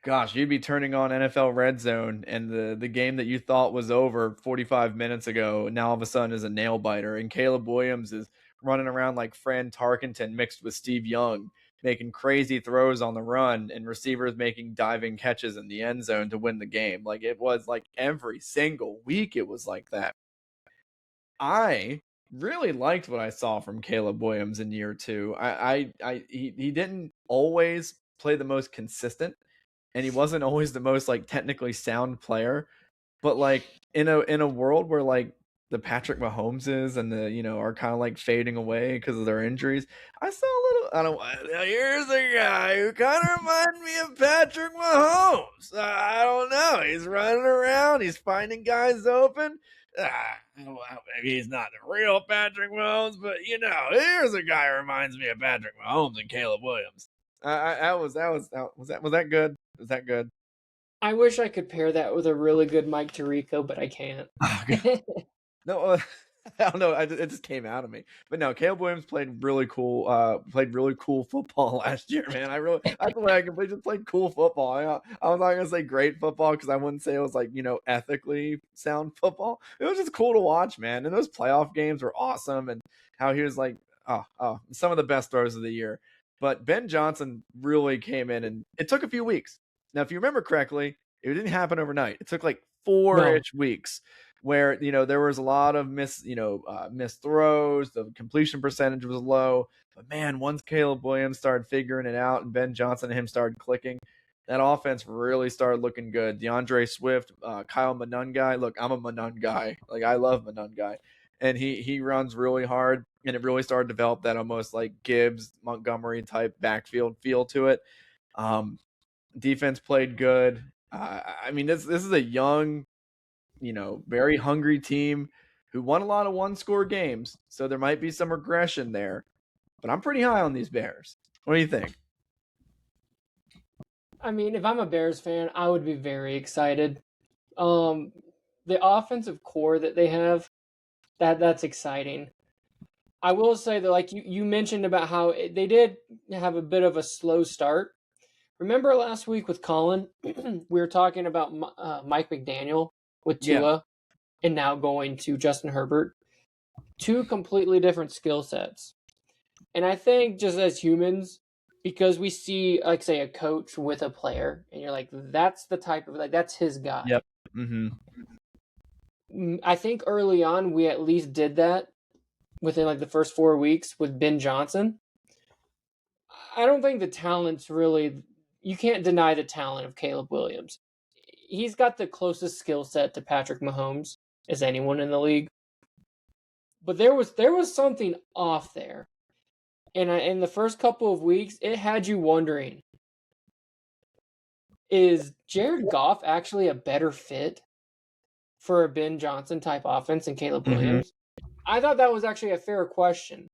gosh, you'd be turning on NFL Red Zone and the game that you thought was over 45 minutes ago now all of a sudden is a nail biter, and Caleb Williams is running around like Fran Tarkenton mixed with Steve Young, making crazy throws on the run and receivers making diving catches in the end zone to win the game. Like it was like every single week it was like that. I really liked what I saw from Caleb Williams in year 2. He didn't always play the most consistent, and he wasn't always the most like technically sound player, but like in a world where like the Patrick Mahomeses and the are kind of like fading away because of their injuries, I saw a little. Here's a guy who kind of reminds me of Patrick Mahomes. I don't know. He's running around. He's finding guys open. Maybe he's not the real Patrick Mahomes, but here's a guy who reminds me of Patrick Mahomes and Caleb Williams. Was that good? Was that good? I wish I could pair that with a really good Mike Tirico, but I can't. No, I don't know. It just came out of me. But no, Caleb Williams played really cool football last year, man. I feel like I just played cool football. I was not gonna say great football because I wouldn't say it was like ethically sound football. It was just cool to watch, man. And those playoff games were awesome, and how he was like, some of the best throws of the year. But Ben Johnson really came in, and it took a few weeks. Now, if you remember correctly, it didn't happen overnight. It took like 4-ish weeks where, there was a lot of missed throws. The completion percentage was low. But man, once Caleb Williams started figuring it out and Ben Johnson and him started clicking, that offense really started looking good. DeAndre Swift, Kyle Monungai. Look, I'm a Monun guy. Like, I love Monungai. And he runs really hard, and it really started to develop that almost like Gibbs, Montgomery type backfield feel to it. Defense played good. I mean, this is a young, very hungry team who won a lot of one-score games, so there might be some regression there. But I'm pretty high on these Bears. What do you think? I mean, if I'm a Bears fan, I would be very excited. The offensive core that they have, that's exciting. I will say that, like you mentioned about how they did have a bit of a slow start. Remember last week with Colin, we were talking about Mike McDaniel with Tua, and now going to Justin Herbert. Two completely different skill sets. And I think just as humans, because we see, like, say, a coach with a player, and you're like, that's the type of, like, that's his guy. Yep. Mm-hmm. I think early on, we at least did that within, like, the first 4 weeks with Ben Johnson. I don't think the talent's really, you can't deny the talent of Caleb Williams. He's got the closest skill set to Patrick Mahomes as anyone in the league. But there was something off there. And in the first couple of weeks, it had you wondering, is Jared Goff actually a better fit for a Ben Johnson type offense than Caleb Williams? I thought that was actually a fair question.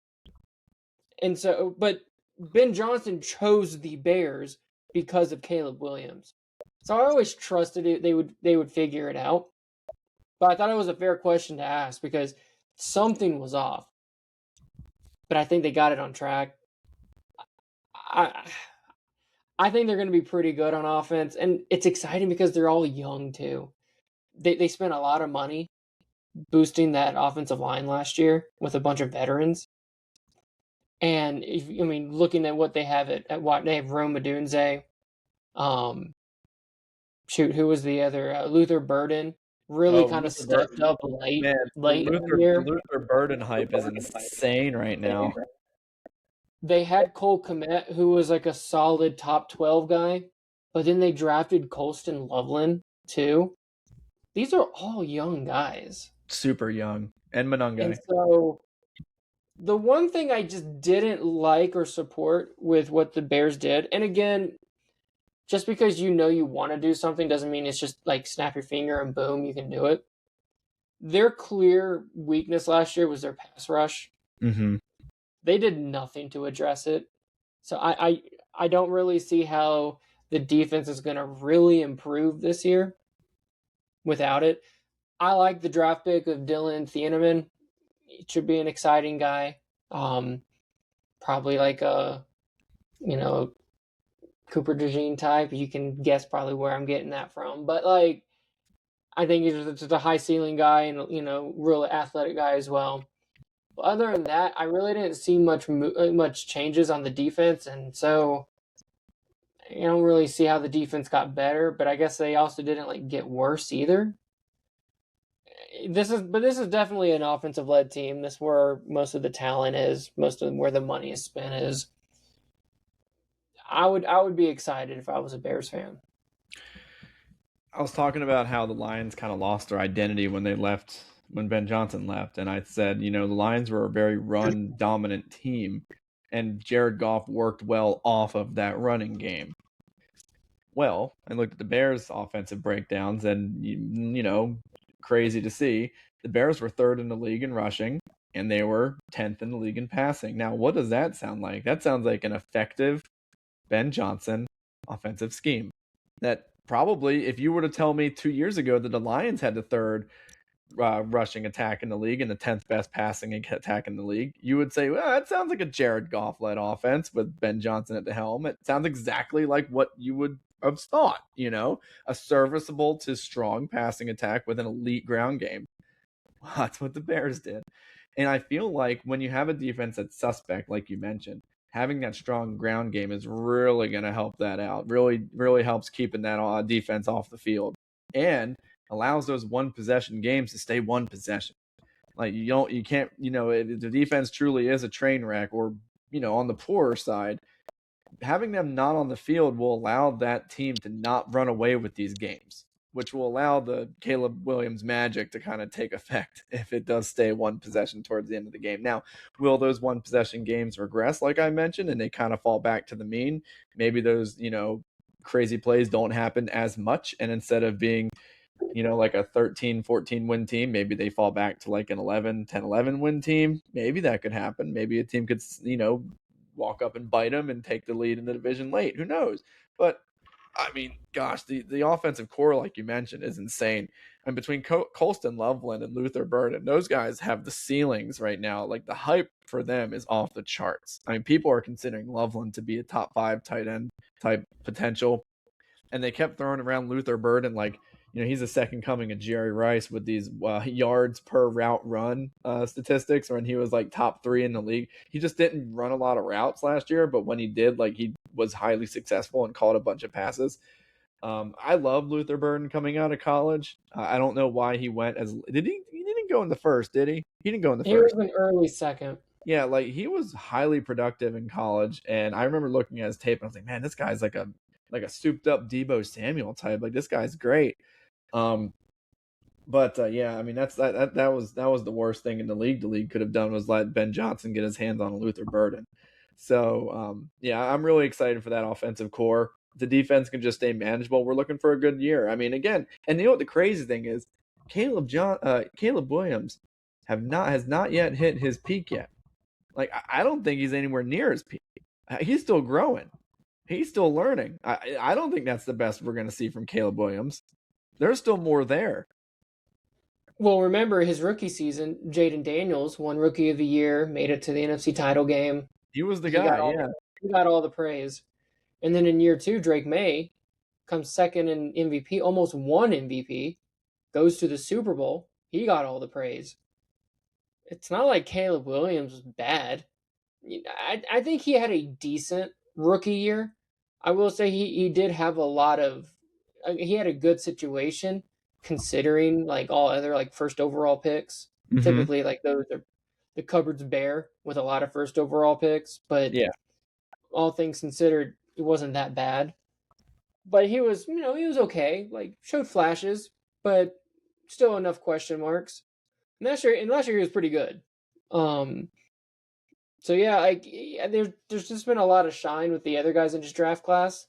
And so, but Ben Johnson chose the Bears because of Caleb Williams. So I always trusted it, they would figure it out. But I thought it was a fair question to ask because something was off. But I think they got it on track. I think they're going to be pretty good on offense, and it's exciting because they're all young too. They spent a lot of money boosting that offensive line last year with a bunch of veterans. And looking at what they have at what they have, Rome Odunze, who was the other? Luther Burden really kind of stepped up late. Man, Luther Burden hype is insane right now. They had Cole Kmet, who was like a solid top 12 guy, but then they drafted Colston Loveland too. These are all young guys. Super young. And Monungai. And so the one thing I just didn't like or support with what the Bears did, and again, just because you want to do something doesn't mean it's just like snap your finger and boom, you can do it. Their clear weakness last year was their pass rush. Mm-hmm. They did nothing to address it. So I don't really see how the defense is going to really improve this year without it. I like the draft pick of Dylan Thieneman. He should be an exciting guy. Probably like a, Cooper DeJean type. You can guess probably where I'm getting that from. But, like, I think he's just a high ceiling guy and, real athletic guy as well. But other than that, I really didn't see much changes on the defense. And so I don't really see how the defense got better. But I guess they also didn't, get worse either. This is definitely an offensive-led team. This is where most of the talent is, where the money is spent is. I would be excited if I was a Bears fan. I was talking about how the Lions kind of lost their identity when Ben Johnson left, and I said, the Lions were a very run-dominant team, and Jared Goff worked well off of that running game. Well, I looked at the Bears' offensive breakdowns, and, crazy to see, the Bears were 3rd in the league in rushing, and they were 10th in the league in passing. Now, what does that sound like? That sounds like an effective Ben Johnson offensive scheme. That probably, if you were to tell me 2 years ago that the Lions had the 3rd rushing attack in the league and the 10th best passing attack in the league, you would say, well, that sounds like a Jared Goff-led offense with Ben Johnson at the helm. It sounds exactly like what you would have thought, a serviceable to strong passing attack with an elite ground game. Well, that's what the Bears did. And I feel like when you have a defense that's suspect, like you mentioned, having that strong ground game is really going to help that out. Really, really helps keeping that defense off the field and allows those one possession games to stay one possession. Like you can't, if the defense truly is a train wreck or, on the poorer side, having them not on the field will allow that team to not run away with these games, which will allow the Caleb Williams magic to kind of take effect if it does stay one possession towards the end of the game. Now, will those one possession games regress, like I mentioned, and they kind of fall back to the mean? Maybe those, crazy plays don't happen as much. And instead of being, like a 13, 14 win team, maybe they fall back to like an 11, 10, 11 win team. Maybe that could happen. Maybe a team could, walk up and bite them and take the lead in the division late. Who knows? But I mean, gosh, the offensive core, like you mentioned, is insane. And between Colston Loveland and Luther Burden, those guys have the ceilings right now. Like the hype for them is off the charts. I mean, people are considering Loveland to be a top 5 tight end type potential. And they kept throwing around Luther Burden like, he's the second coming of Jerry Rice with these yards per route run statistics when he was like top 3 in the league. He just didn't run a lot of routes last year, but when he did, like he was highly successful and caught a bunch of passes. I love Luther Burden coming out of college. I don't know why he went he didn't go in the first, did he? He didn't go in the first. He was an early second. Yeah, like he was highly productive in college, and I remember looking at his tape and I was like, man, this guy's like a souped up Deebo Samuel type. Like this guy's great. Yeah, I mean that was the worst thing in the league. The league could have done was let Ben Johnson get his hands on Luther Burden. So yeah, I'm really excited for that offensive core. The defense can just stay manageable. We're looking for a good year. I mean, again, and you know what the crazy thing is? Caleb Williams has not yet hit his peak yet. Like I don't think he's anywhere near his peak. He's still growing. He's still learning. I don't think that's the best we're going to see from Caleb Williams. There's still more there. Well, remember his rookie season, Jaden Daniels won Rookie of the Year, made it to the NFC title game. He was the guy, He got all the praise. And then in year 2, Drake May comes second in MVP, almost won MVP, goes to the Super Bowl. He got all the praise. It's not like Caleb Williams was bad. I think he had a decent rookie year. I will say he did have a lot of he had a good situation considering like all other like first overall picks. Mm-hmm. Typically like those are the cupboard's bare with a lot of first overall picks, but yeah, all things considered, it wasn't that bad. But he was, he was okay, like showed flashes, but still enough question marks. And last year he was pretty good. So yeah, like there's just been a lot of shine with the other guys in his draft class.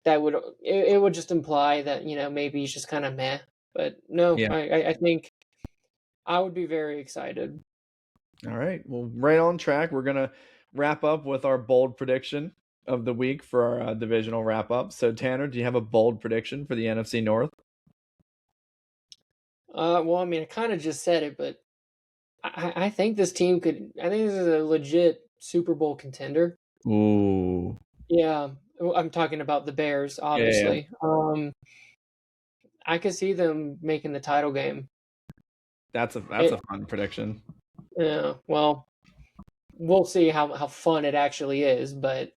That would just imply that maybe he's just kind of meh. But no, yeah. I think I would be very excited. All right, well, right on track. We're gonna wrap up with our bold prediction of the week for our divisional wrap up. So Tanner, do you have a bold prediction for the NFC North? Well, I mean, I kind of just said it, but I think this team could. I think this is a legit Super Bowl contender. Ooh. Yeah, I'm talking about the Bears, obviously. Yeah. I could see them making the title game. That's a fun prediction. Yeah, well, we'll see how fun it actually is, but.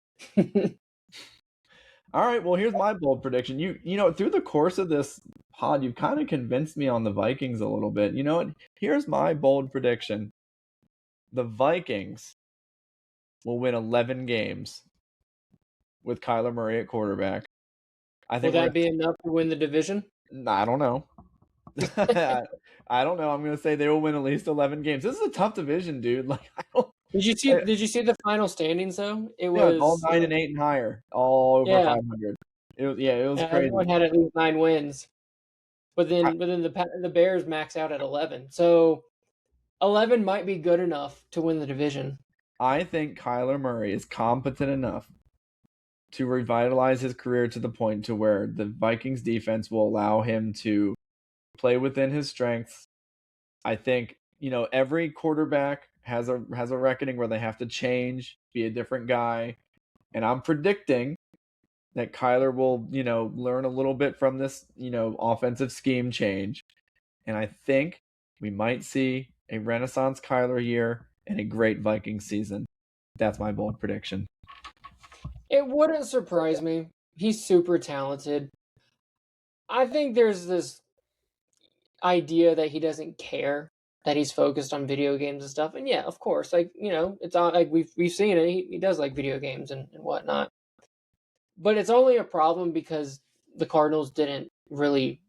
All right, well, here's my bold prediction. Through the course of this pod, you've kind of convinced me on the Vikings a little bit. You know what? Here's my bold prediction. The Vikings will win 11 games with Kyler Murray at quarterback. I think will that be enough to win the division? I don't know. I don't know. I'm going to say they will win at least 11 games. This is a tough division, dude. Like Did you see the final standings though? It was all 9 and 8 and higher, all over 500. It was crazy. Everyone had at least 9 wins, but then the Bears max out at 11. So 11 might be good enough to win the division. I think Kyler Murray is competent enough to revitalize his career to the point to where the Vikings defense will allow him to play within his strengths. I think every quarterback has a reckoning where they have to change, be a different guy. And I'm predicting that Kyler will, learn a little bit from this, offensive scheme change. And I think we might see a Renaissance Kyler year and a great Vikings season. That's my bold prediction. It wouldn't surprise me. He's super talented. I think there's this idea that he doesn't care, that he's focused on video games and stuff. And yeah, of course, it's all like we've seen it. He does like video games and whatnot. But it's only a problem because the Cardinals didn't really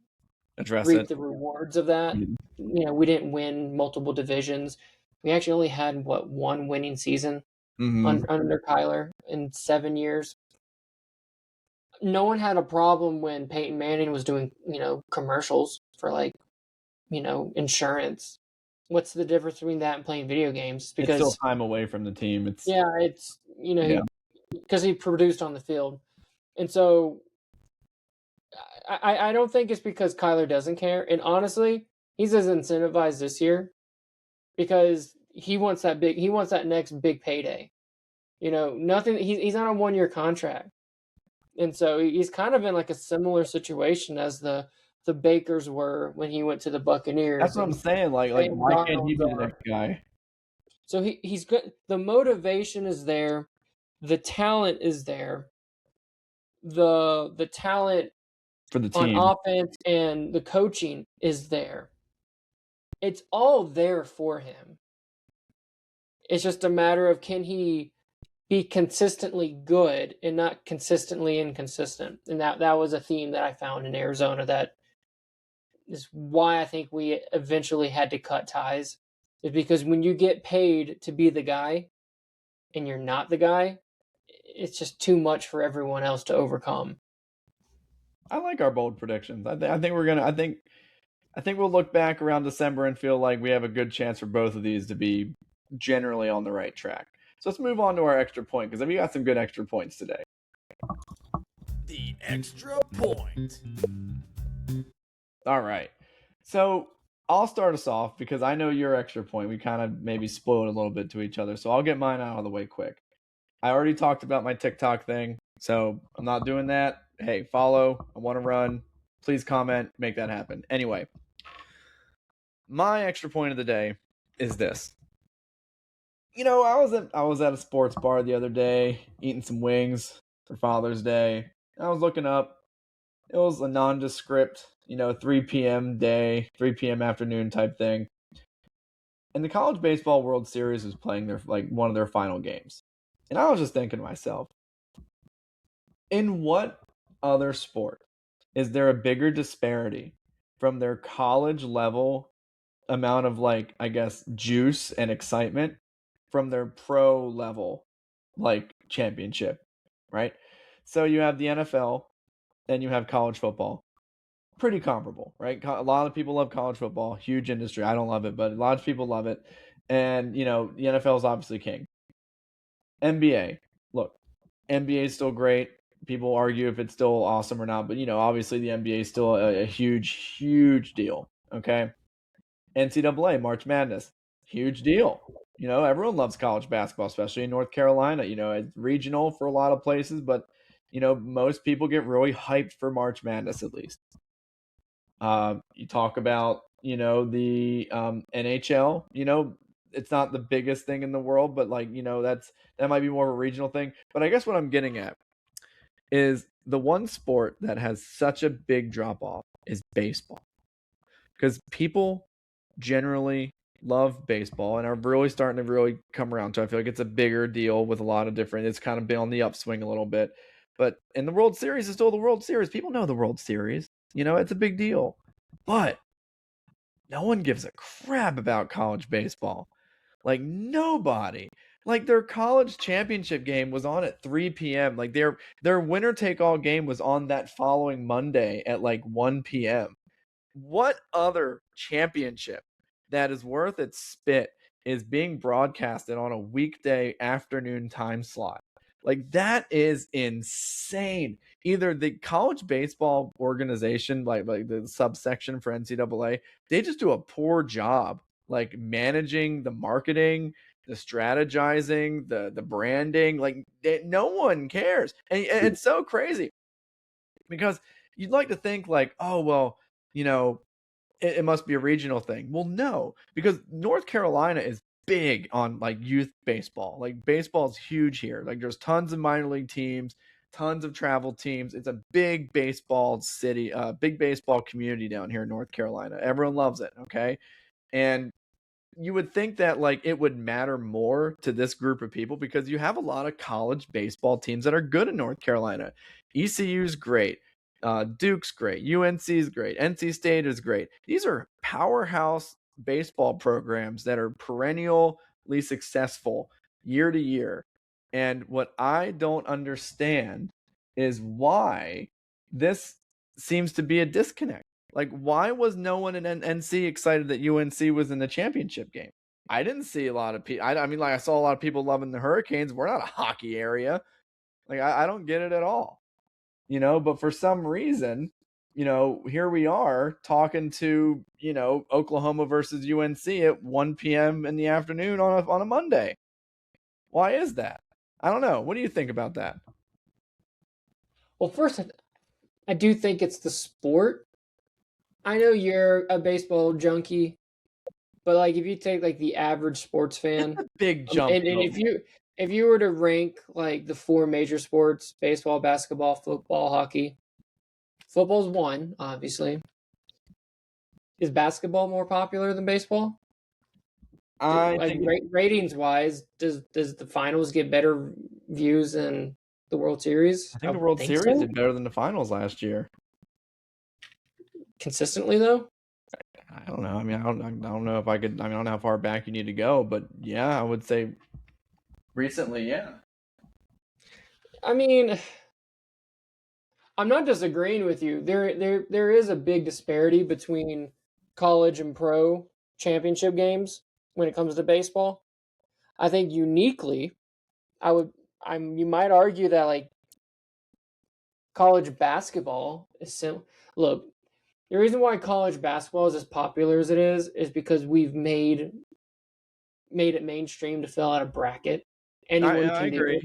Address reap it. the rewards of that. We didn't win multiple divisions. We actually only had one winning season under Kyler in 7 years. No one had a problem when Peyton Manning was doing, commercials for insurance. What's the difference between that and playing video games? It's still Because time away from the team. It's because he produced on the field. And so I don't think it's because Kyler doesn't care. And honestly, he's as incentivized this year because he wants that next big payday. Nothing. He's on a 1-year contract, and so he's kind of in like a similar situation as the Bakers were when he went to the Buccaneers. That's what I'm saying. Like why can't he be the next guy? So he's good. The motivation is there, the talent is there, the talent for the team on offense and the coaching is there. It's all there for him. It's just a matter of can he be consistently good and not consistently inconsistent. And that was a theme that I found in Arizona that is why I think we eventually had to cut ties. Is because when you get paid to be the guy and you're not the guy, it's just too much for everyone else to overcome. I like our bold predictions. I think we'll look back around December and feel like we have a good chance for both of these to be generally on the right track. So let's move on to our extra point because we got some good extra points today. The extra point. All right. So I'll start us off because I know your extra point. We kind of maybe spoiled a little bit to each other. So I'll get mine out of the way quick. I already talked about my TikTok thing, so I'm not doing that. Hey, follow. I want to run. Please comment. Make that happen. Anyway, my extra point of the day is this. I was at a sports bar the other day eating some wings for Father's Day. I was looking up. It was a nondescript, 3 p.m. day, 3 p.m. afternoon type thing. And the College Baseball World Series was playing one of their final games. And I was just thinking to myself, in what other sport is there a bigger disparity from their college level amount of juice and excitement from their pro level championship, right? So you have the NFL and you have college football. Pretty comparable, right? A lot of people love college football, huge industry. I don't love it, but a lot of people love it. And, the NFL is obviously king. NBA, look, NBA is still great. People argue if it's still awesome or not, but obviously the NBA is still a huge, huge deal. Okay. NCAA, March Madness, huge deal. Everyone loves college basketball, especially in North Carolina. It's regional for a lot of places, but most people get really hyped for March Madness at least. You talk about the NHL. It's not the biggest thing in the world, but that might be more of a regional thing. But I guess what I'm getting at is the one sport that has such a big drop off is baseball, because people generally love baseball and are really starting to really come around to it. I feel like it's a bigger deal with a lot of different. It's kind of been on the upswing a little bit, but in the World Series is still the World Series. People know the World Series. It's a big deal, but no one gives a crap about college baseball. Like nobody. Like their college championship game was on at 3 p.m. Like their winner take all game was on that following Monday at 1 p.m. What other championship that is worth its spit is being broadcasted on a weekday afternoon time slot? Like that is insane. Either the college baseball organization, like the subsection for NCAA, they just do a poor job managing the marketing, the strategizing, the branding. No one cares. And it's so crazy because you'd like to think oh, well, it must be a regional thing. Well, no, because North Carolina is big on youth baseball. Baseball is huge here. There's tons of minor league teams, tons of travel teams. It's a big baseball city, big baseball community down here in North Carolina. Everyone loves it. Okay. And you would think that like it would matter more to this group of people because you have a lot of college baseball teams that are good in North Carolina. ECU's great. Duke's great. UNC's great. NC State is great. These are powerhouse baseball programs that are perennially successful year to year. And what I don't understand is why this seems to be a disconnect. Like, why was no one in NC excited that UNC was in the championship game? I didn't see a lot of people. I mean, like, I saw a lot of people loving the Hurricanes. We're not a hockey area. Like, I don't get it at all. But for some reason, here we are talking to, Oklahoma versus UNC at 1 p.m. in the afternoon on a Monday. Why is that? I don't know. What do you think about that? Well, first, I do think it's the sport. I know you're a baseball junkie, but like if you take like the average sports fan, Big jump. and if you were to rank like the four major sports, baseball, basketball, football, hockey, football's one, obviously. Is basketball more popular than baseball? Ratings wise, does the finals get better views than the World Series? I think the World Series did better than the finals last year. Consistently, though? I don't know. I mean, I don't know if I could. I mean, I don't know how far back you need to go, but yeah, I would say recently, yeah. I mean, I'm not disagreeing with you. There is a big disparity between college and pro championship games when it comes to baseball. I think uniquely, you might argue that like college basketball is look, the reason why college basketball is as popular as it is because we've made it mainstream to fill out a bracket. Anyone can do it.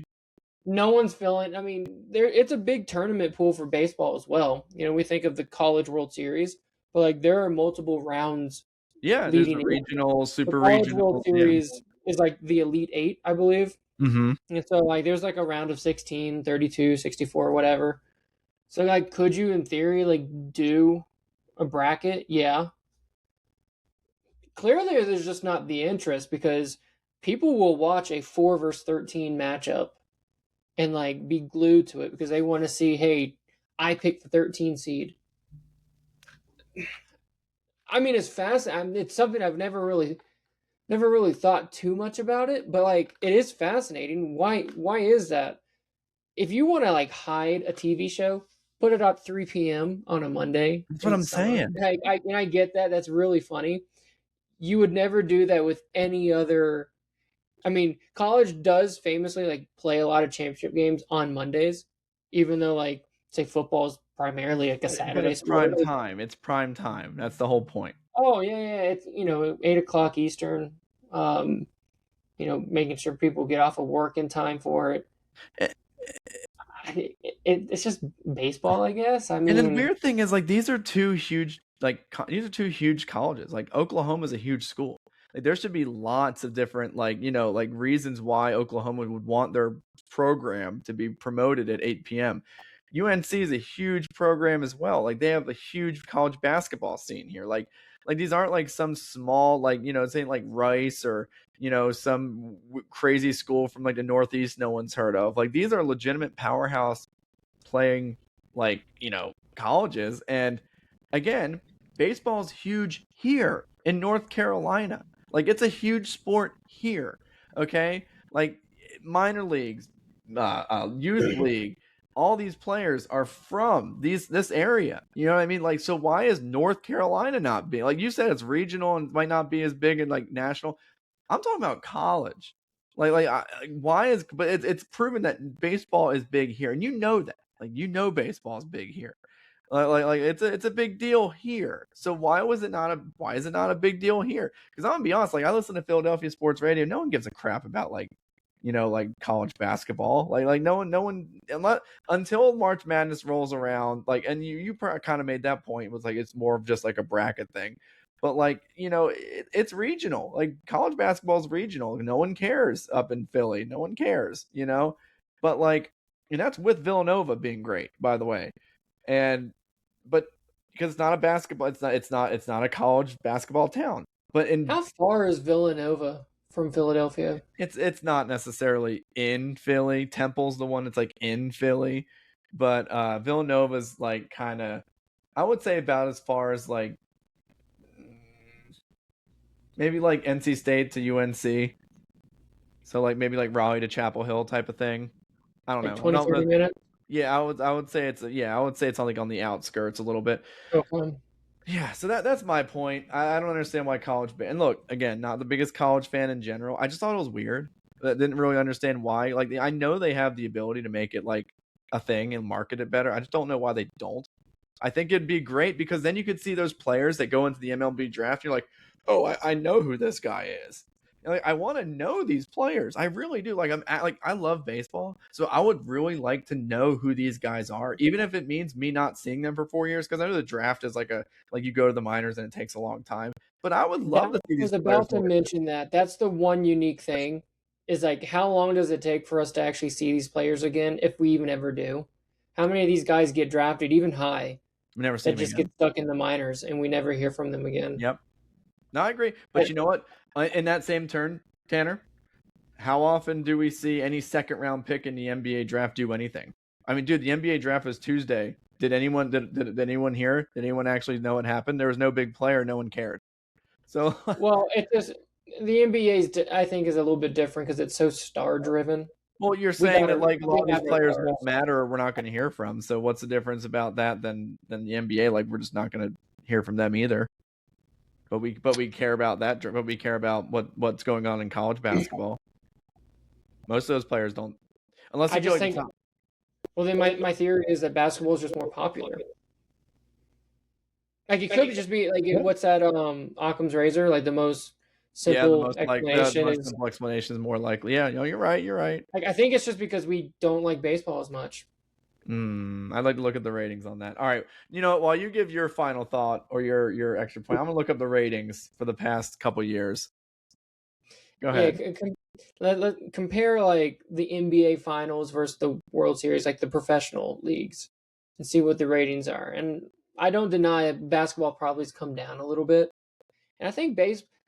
No one's filling. I mean, it's a big tournament pool for baseball as well. We think of the College World Series, but like there are multiple rounds. Yeah, there's a regional, super regional. The College World Series is like the Elite Eight, I believe. Mm-hmm. And so like there's like a round of 16, 32, 64, whatever. So like, could you in theory like do a bracket? Yeah. Clearly, there's just not the interest because people will watch a 4 versus 13 matchup and like be glued to it because they want to see, hey, I picked the 13 seed. I mean, it's fascinating. It's something I've never really thought too much about it, but like it is fascinating. Why is that? If you want to like hide a TV show, put it up 3 p.m. on a Monday. That's what I'm saying. I get that. That's really funny. You would never do that with any other. I mean, college does famously like play a lot of championship games on Mondays, even though like say football is primarily like a Saturday sport. Prime time. It's prime time. That's the whole point. Oh yeah. It's 8:00 Eastern. Making sure people get off of work in time for it. It's just baseball, I guess. I mean, and the weird thing is like these are two huge colleges. Like Oklahoma's a huge school. Like there should be lots of different reasons why Oklahoma would want their program to be promoted at 8 p.m. UNC is a huge program as well. Like they have a huge college basketball scene here. Like these aren't like some small saying like Rice or some crazy school from like the Northeast no one's heard of. Like these are legitimate powerhouse playing colleges. And again, baseball's huge here in North Carolina. Like it's a huge sport here. Okay, like minor leagues, youth league. All these players are from this area. You know what I mean? Like, so why is North Carolina not being, like you said, it's regional and might not be as big and like national. I'm talking about college. Why is, but it's proven that baseball is big here. And that, baseball is big here. Like it's a big deal here. So why is it not a big deal here? Because I'm gonna be honest, like I listen to Philadelphia sports radio. No one gives a crap about like college basketball. Like no one until March Madness rolls around. Like, and you kind of made that point, was like it's more of just like a bracket thing. But like it's regional. Like college basketball is regional. No one cares up in Philly. No one cares. But like, and that's with Villanova being great, by the way. But because it's not a basketball, it's not a college basketball town. But How far is Villanova from Philadelphia? it's not necessarily in Philly. Temple's the one that's like in Philly, but Villanova's like kind of, I would say about as far as like maybe like NC State to UNC. So like maybe like Raleigh to Chapel Hill type of thing. I don't Like know. 20, 30 minutes? Yeah, I would say it's on like on the outskirts a little bit. Okay. Yeah, so that's my point. I don't understand why and look, again, not the biggest college fan in general. I just thought it was weird. I didn't really understand why. Like I know they have the ability to make it like a thing and market it better. I just don't know why they don't. I think it'd be great because then you could see those players that go into the MLB draft. You're like, oh, I know who this guy is. Like, I want to know these players. I really do. Like I love baseball, so I would really like to know who these guys are, even if it means me not seeing them for 4 years. Because I know the draft is like you go to the minors and it takes a long time. But I would love to see I these was players. about to mention that. That's the one unique thing is like how long does it take for us to actually see these players again if we even ever do? How many of these guys get drafted even high We never see that them just again. get stuck in the minors and we never hear from them again? Yep. No, I agree. But you know what? In that same turn, Tanner, how often do we see any second round pick in the NBA draft do anything? I mean, dude, the NBA draft was Tuesday. Did anyone hear? Did anyone actually know what happened? There was no big player. No one cared. So Well, it just the NBA I think is a little bit different because it's so star driven. well, you're saying that like a lot of these players won't matter or we're not going to hear from. So what's the difference about that than the NBA? Like we're just not going to hear from them either. But we care about that. But we care about what's going on in college basketball. Most of those players don't, unless you I just like think. Well, then my theory is that basketball is just more popular. Like it could just be like what's that? Occam's razor, like the most simple explanation the most is. simple explanation is more likely. Yeah, no, you're right. You're right. Like I think it's just because we don't like baseball as much. I'd like to look at the ratings on that. All right, you know, while you give your final thought or your extra point, I'm gonna look up the ratings for the past couple years. Go ahead. Yeah, let compare like the NBA Finals versus the World Series, like the professional leagues, and see what the ratings are. And I don't deny it, basketball probably has come down a little bit, and I think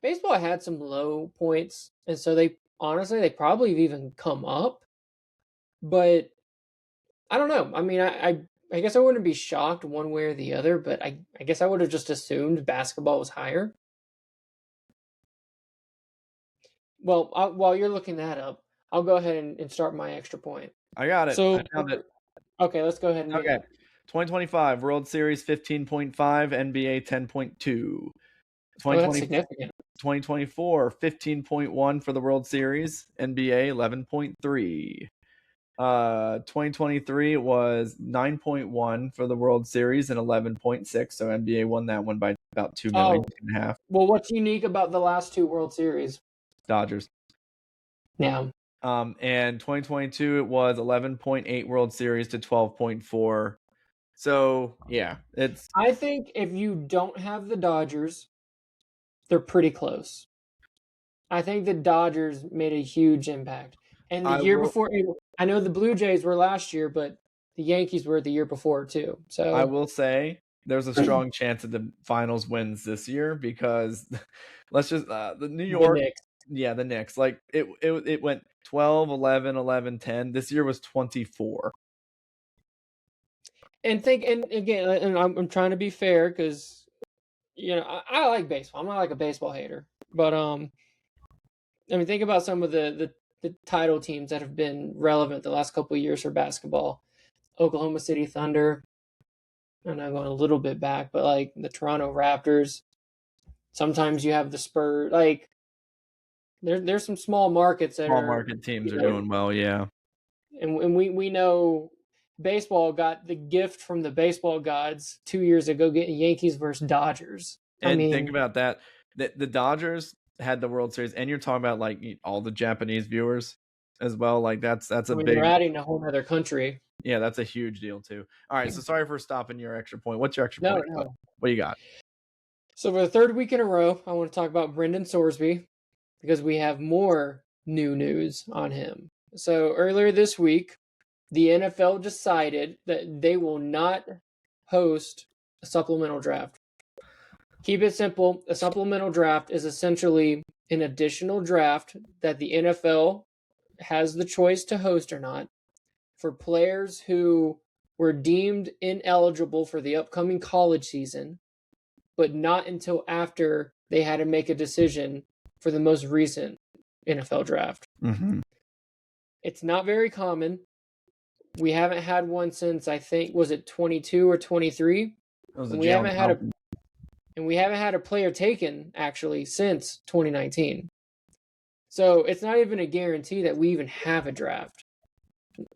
baseball had some low points, and so they probably have even come up, but I don't know. I mean, I guess I wouldn't be shocked one way or the other, but I guess I would have just assumed basketball was higher. Well, while you're looking that up, I'll go ahead and start my extra point. I got it. So, I found it. Okay, let's go ahead and okay. 2025 World Series 15.5, NBA 10.2. 2024 15.1 for the World Series, NBA 11.3. 2023 it was 9.1 for the World Series and 11.6. So NBA won that one by about 2 million, 2.5. Well, what's unique about the last two World Series? Dodgers. Yeah. And 2022 it was 11.8 World Series to 12.4. So yeah, I think if you don't have the Dodgers, they're pretty close. I think the Dodgers made a huge impact. And the year before, I know the Blue Jays were last year, but the Yankees were the year before too. So I will say there's a strong chance that the finals wins this year because let's just the New York, the Knicks, like it went 12, 11, 11, 10. This year was 24. And again, and I'm trying to be fair because you know I like baseball. I'm not like a baseball hater, but I mean think about some of the title teams that have been relevant the last couple of years for basketball. Oklahoma City Thunder. I'm not going a little bit back, but like the Toronto Raptors. Sometimes you have the Spurs. Like there's some small markets that market teams are doing well, yeah. And we know baseball got the gift from the baseball gods 2 years ago getting Yankees versus Dodgers. And think about that. The Dodgers had the World Series, and you're talking about like all the Japanese viewers as well. Like that's a big. You're adding a whole other country. Yeah, that's a huge deal too. All right, so sorry for stopping your extra point. What's your extra point? No. What do you got? So for the third week in a row, I want to talk about Brendan Sorsby because we have more new news on him. So earlier this week, the NFL decided that they will not host a supplemental draft. Keep it simple. A supplemental draft is essentially an additional draft that the NFL has the choice to host or not for players who were deemed ineligible for the upcoming college season, but not until after they had to make a decision for the most recent NFL draft. Mm-hmm. It's not very common. We haven't had one since, I think, was it 22 or 23? And we haven't had a player taken actually since 2019. So it's not even a guarantee that we even have a draft,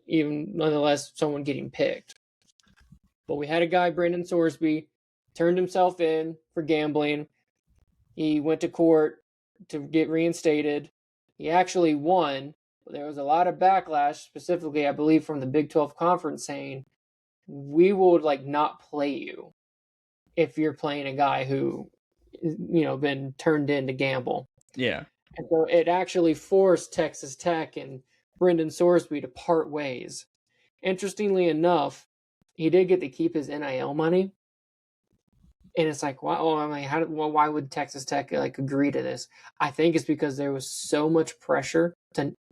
even nonetheless someone getting picked. But we had a guy, Brendan Sorsby, turned himself in for gambling. He went to court to get reinstated. He actually won. But there was a lot of backlash, specifically, I believe, from the Big 12 Conference saying, we will not play you if you're playing a guy who, been turned in to gamble. Yeah. And so it actually forced Texas Tech and Brendan Sorsby to part ways. Interestingly enough, he did get to keep his NIL money. And it's like, wow, I'm like, why would Texas Tech agree to this? I think it's because there was so much pressure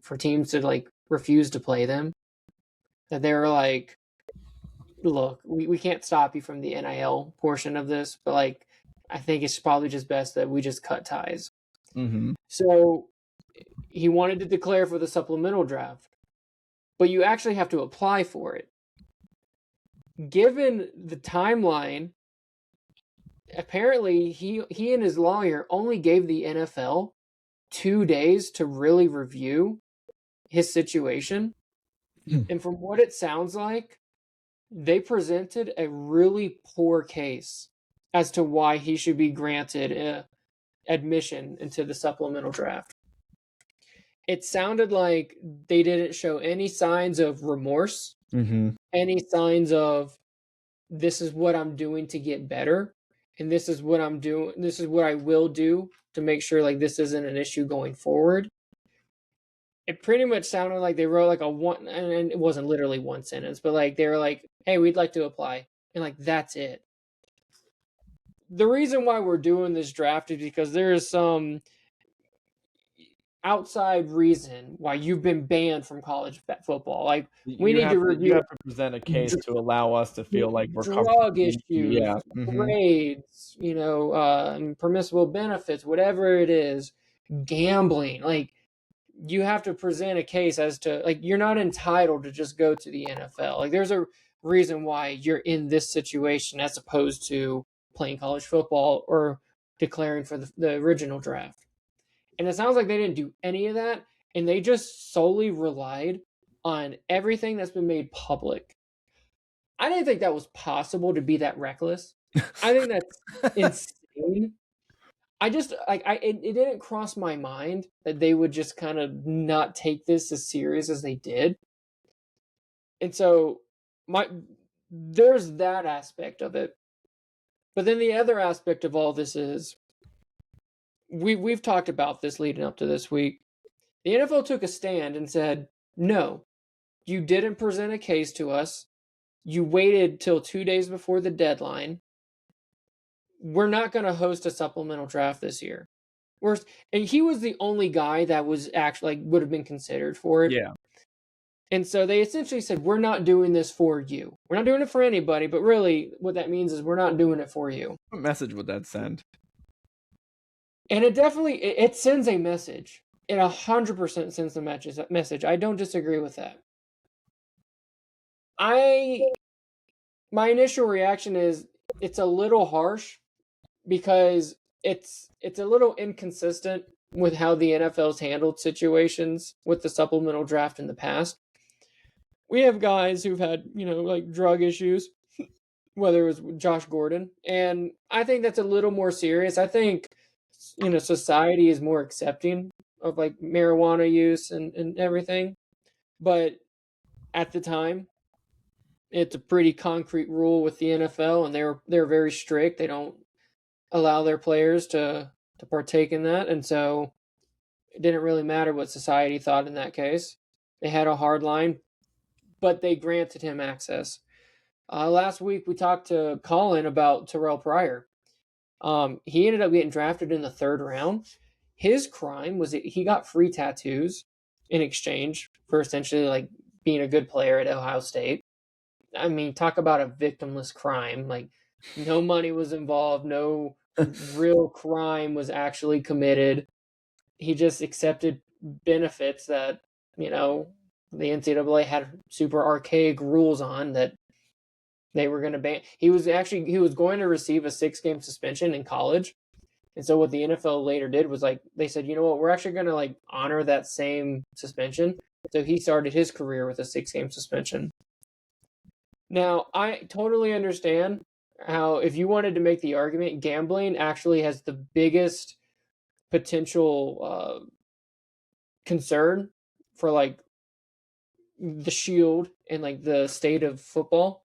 for teams to refuse to play them that they were like, look, we can't stop you from the NIL portion of this, but I think it's probably just best that we just cut ties. Mm-hmm. So he wanted to declare for the supplemental draft, but you actually have to apply for it. Given the timeline, apparently he and his lawyer only gave the NFL 2 days to really review his situation. And from what it sounds like, they presented a really poor case as to why he should be granted admission into the supplemental draft. It sounded like they didn't show any signs of remorse, any signs of this is what I'm doing to get better, and this is what I'm doing. This is what I will do to make sure this isn't an issue going forward. It pretty much sounded like they wrote a one, and it wasn't literally one sentence, but they were like, "Hey, we'd like to apply," and that's it. The reason why we're doing this draft is because there is some outside reason why you've been banned from college football. We need to review. You have to present a case to allow us to feel like we're drug issues, yeah. grades, permissible benefits, whatever it is, gambling. You have to present a case as to you're not entitled to just go to the NFL. There's a reason why you're in this situation as opposed to playing college football or declaring for the original draft. And it sounds like they didn't do any of that, and they just solely relied on everything that's been made public. I didn't think that was possible to be that reckless. I think that's insane. I just it didn't cross my mind that they would just kind of not take this as serious as they did. And so there's that aspect of it. But then the other aspect of all this is we've talked about this leading up to this week. The NFL took a stand and said, "No, you didn't present a case to us. You waited till 2 days before the deadline. We're not going to host a supplemental draft this year." And he was the only guy that was actually would have been considered for it. Yeah. And so they essentially said, "We're not doing this for you. We're not doing it for anybody, but really what that means is we're not doing it for you." What message would that send? And it definitely it sends a message. It 100% sends a message. I don't disagree with that. My initial reaction is it's a little harsh because it's a little inconsistent with how the NFL's handled situations with the supplemental draft in the past. We have guys who've had, drug issues, whether it was Josh Gordon, and I think that's a little more serious. I think, society is more accepting of marijuana use and everything. But at the time, it's a pretty concrete rule with the NFL, and they're very strict. They don't allow their players to partake in that, and so it didn't really matter what society thought in that case. They had a hard line, but they granted him access. Last week we talked to Colin about Terrell Pryor, He ended up getting drafted in the 3rd round. His crime was that he got free tattoos in exchange for essentially like being a good player at Ohio State. I mean, talk about a victimless crime. Like, no money was involved, no real crime was actually committed. He just accepted benefits that, you know, the NCAA had super archaic rules on that they were going to ban. He was going to receive a 6-game suspension in college. And so what the NFL later did was like, they said, you know what, we're actually going to like honor that same suspension. So he started his career with a 6-game suspension. Now, I totally understand how, if you wanted to make the argument, gambling actually has the biggest potential concern for like the shield and like the state of football.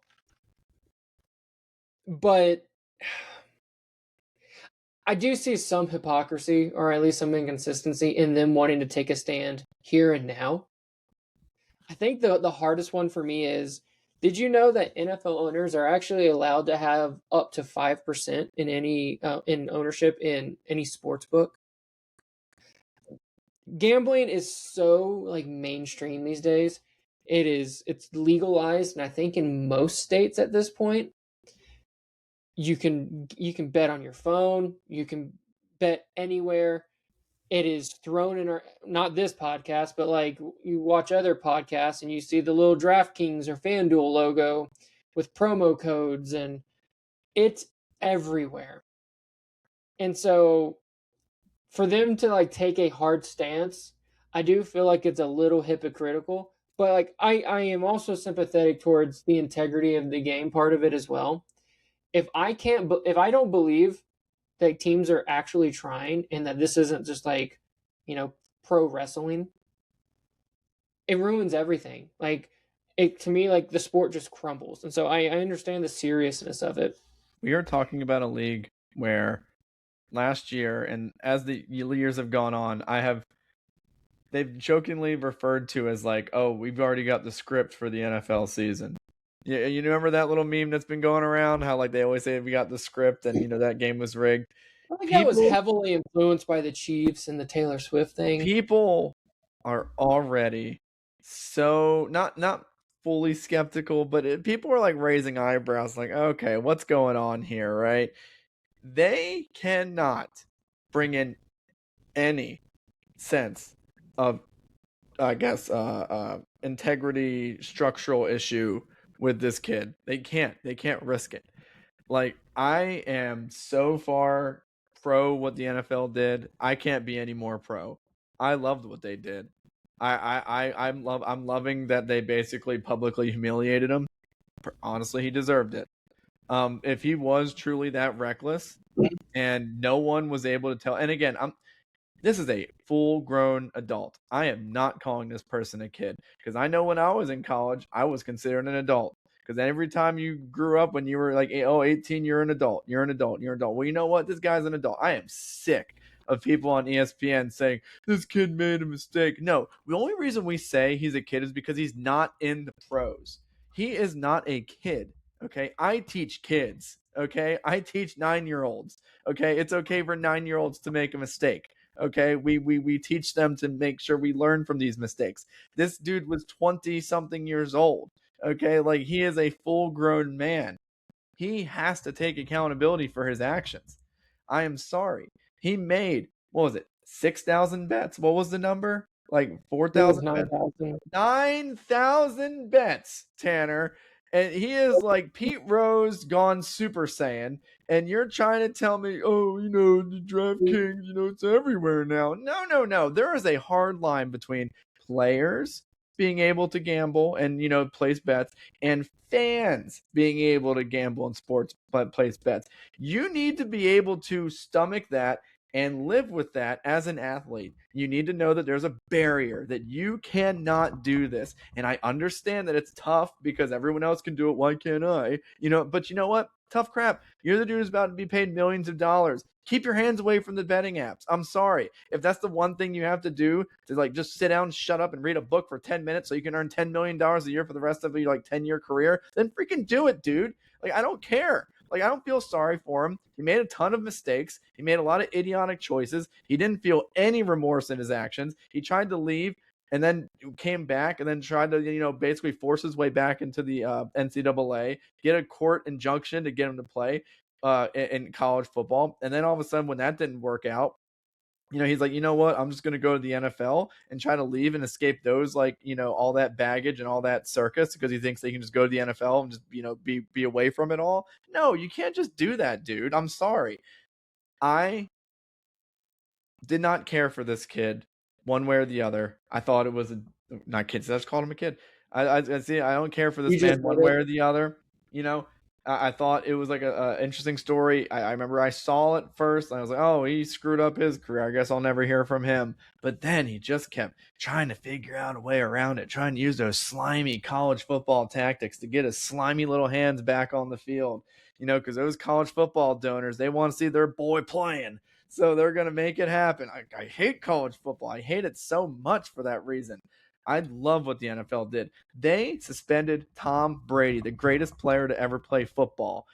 But I do see some hypocrisy, or at least some inconsistency, in them wanting to take a stand here and now. I think the hardest one for me is, did you know that NFL owners are actually allowed to have up to 5% in any in ownership in any sports book? Gambling is so like mainstream these days. It's legalized, and I think in most states at this point, you can bet on your phone, you can bet anywhere. It is thrown in our, not this podcast, but like you watch other podcasts and you see the little DraftKings or FanDuel logo with promo codes, and it's everywhere. And so for them to like take a hard stance, I do feel like it's a little hypocritical. But like I am also sympathetic towards the integrity of the game part of it as well. If I don't believe that teams are actually trying and that this isn't just like, you know, pro wrestling, it ruins everything. Like, it, to me, like the sport just crumbles. And so I understand the seriousness of it. We are talking about a league where last year, and as the years have gone on, they've jokingly referred to as like, oh, we've already got the script for the NFL season. Yeah, you remember that little meme that's been going around? How like they always say we got the script, and that game was rigged. I think that was heavily influenced by the Chiefs and the Taylor Swift thing. People are already so not fully skeptical, but people are like raising eyebrows, like, okay, what's going on here, right? They cannot bring in any sense of, I guess, integrity, structural issue with this kid. They can't risk it. Like, I am so far pro what the NFL did. I can't be any more pro. I loved what they did. I'm loving that they basically publicly humiliated him. Honestly, he deserved it. If he was truly that reckless and no one was able to tell, and again, this is a full-grown adult. I am not calling this person a kid, because I know when I was in college, I was considered an adult. Because every time you grew up, when you were like, 18, you're an adult. You're an adult. You're an adult. Well, you know what? This guy's an adult. I am sick of people on ESPN saying, this kid made a mistake. No, the only reason we say he's a kid is because he's not in the pros. He is not a kid, okay? I teach kids, okay? I teach 9-year-olds, okay? It's okay for 9-year-olds to make a mistake. Okay, we teach them to make sure we learn from these mistakes. This dude was 20-something years old. Okay, like, he is a full-grown man. He has to take accountability for his actions. I am sorry. He made, what was it, 6,000 bets? What was the number? Like 4,000 bets? 9,000 bets, Tanner. And he is like Pete Rose gone Super Saiyan. And you're trying to tell me, oh, the DraftKings, it's everywhere now. No. There is a hard line between players being able to gamble and, place bets, and fans being able to gamble in sports but place bets. You need to be able to stomach that and live with that as an athlete. You need to know that there's a barrier, that you cannot do this. And I understand that it's tough because everyone else can do it. Why can't I? But you know what? Tough crap. You're the dude who's about to be paid millions of dollars. Keep your hands away from the betting apps. I'm sorry. If that's the one thing you have to do, to like just sit down, shut up, and read a book for 10 minutes so you can earn $10 million a year for the rest of your 10-year career, then freaking do it, dude. Like, I don't care. Like, I don't feel sorry for him. He made a ton of mistakes. He made a lot of idiotic choices. He didn't feel any remorse in his actions. He tried to leave and then came back and then tried to, basically force his way back into the NCAA, get a court injunction to get him to play in college football. And then all of a sudden, when that didn't work out, he's like, you know what? I'm just going to go to the NFL and try to leave and escape those, all that baggage and all that circus, because he thinks they can just go to the NFL and just, be away from it all. No, you can't just do that, dude. I'm sorry. I did not care for this kid one way or the other. I thought it was not kids. I just called him a kid. I see. I don't care for this man one way or the other. I thought it was like a interesting story. I remember I saw it first and I was like, oh, he screwed up his career. I guess I'll never hear from him. But then he just kept trying to figure out a way around it, trying to use those slimy college football tactics to get his slimy little hands back on the field. Because those college football donors, they want to see their boy playing. So they're going to make it happen. I hate college football. I hate it so much for that reason. I love what the NFL did. They suspended Tom Brady, the greatest player to ever play football,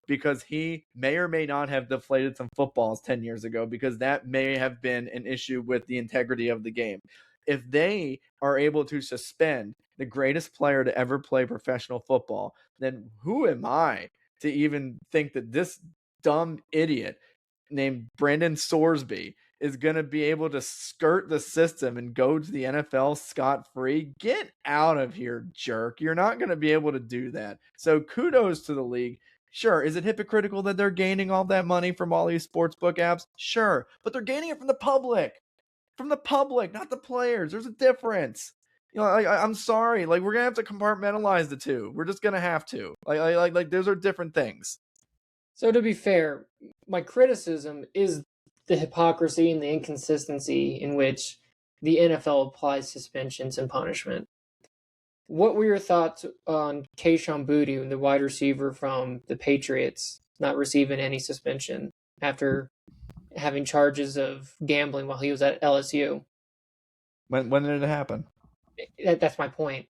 because he may or may not have deflated some footballs 10 years ago, because that may have been an issue with the integrity of the game. If they are able to suspend the greatest player to ever play professional football, then who am I to even think that this dumb idiot named Brandon Sorsby is going to be able to skirt the system and go to the NFL scot-free? Get out of here, jerk. You're not going to be able to do that. So kudos to the league. Sure, is it hypocritical that they're gaining all that money from all these sportsbook apps? Sure, but they're gaining it from the public. From the public, not the players. There's a difference. I'm sorry. We're going to have to compartmentalize the two. We're just going to have to. Those are different things. So to be fair, my criticism is the hypocrisy and the inconsistency in which the NFL applies suspensions and punishment. What were your thoughts on Kayshon Boutte, the wide receiver from the Patriots, not receiving any suspension after having charges of gambling while he was at LSU? When did it happen? That's my point.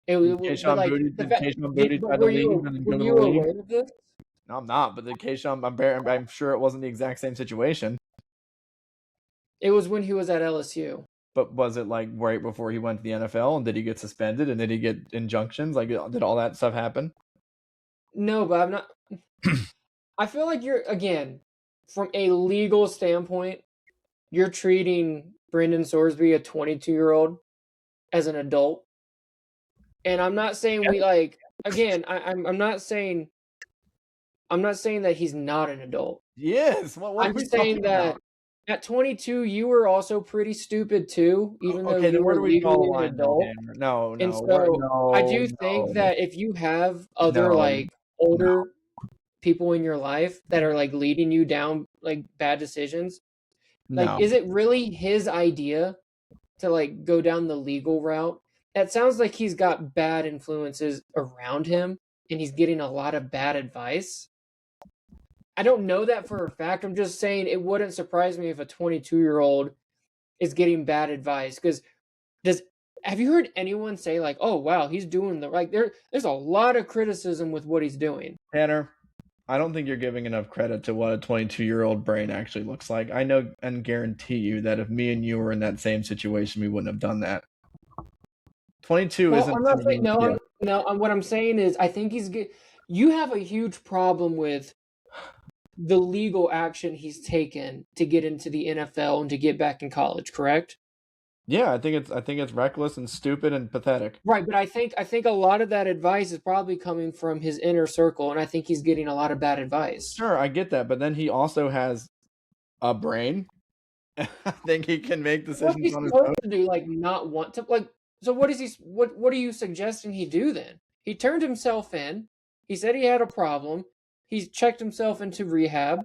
Kayshon Boutte tried to leave and then go to the league? Were you aware of this? No, I'm not, but the Kayshon, I'm sure it wasn't the exact same situation. It was when he was at LSU. But was it right before he went to the NFL, and did he get suspended, and did he get injunctions? Did all that stuff happen? No, but I'm not. I feel like you're, again, from a legal standpoint, you're treating Brendan Sorsby, a 22-year-old, as an adult. And I'm not saying I'm not saying that he's not an adult. Yes. I'm just saying that at 22, you were also pretty stupid too, even though you were legally an adult. No. And so I do think that if you have other older people in your life that are leading you down bad decisions, is it really his idea to go down the legal route? That sounds like he's got bad influences around him and he's getting a lot of bad advice. I don't know that for a fact. I'm just saying it wouldn't surprise me if a 22-year-old is getting bad advice. Because have you heard anyone say oh wow, he's doing there's a lot of criticism with what he's doing. Tanner, I don't think you're giving enough credit to what a 22-year-old brain actually looks like. I know and guarantee you that if me and you were in that same situation, we wouldn't have done that. 22 isn't. I'm not saying no. What I'm saying is, I think you have a huge problem with the legal action he's taken to get into the NFL and to get back in college, correct? Yeah, I think it's reckless and stupid and pathetic. Right, but I think a lot of that advice is probably coming from his inner circle, and I think he's getting a lot of bad advice. Sure, I get that, but then he also has a brain. I think he can make decisions on his own. What's he supposed to do? Not want to So what is he? What are you suggesting he do then? He turned himself in. He said he had a problem. He's checked himself into rehab.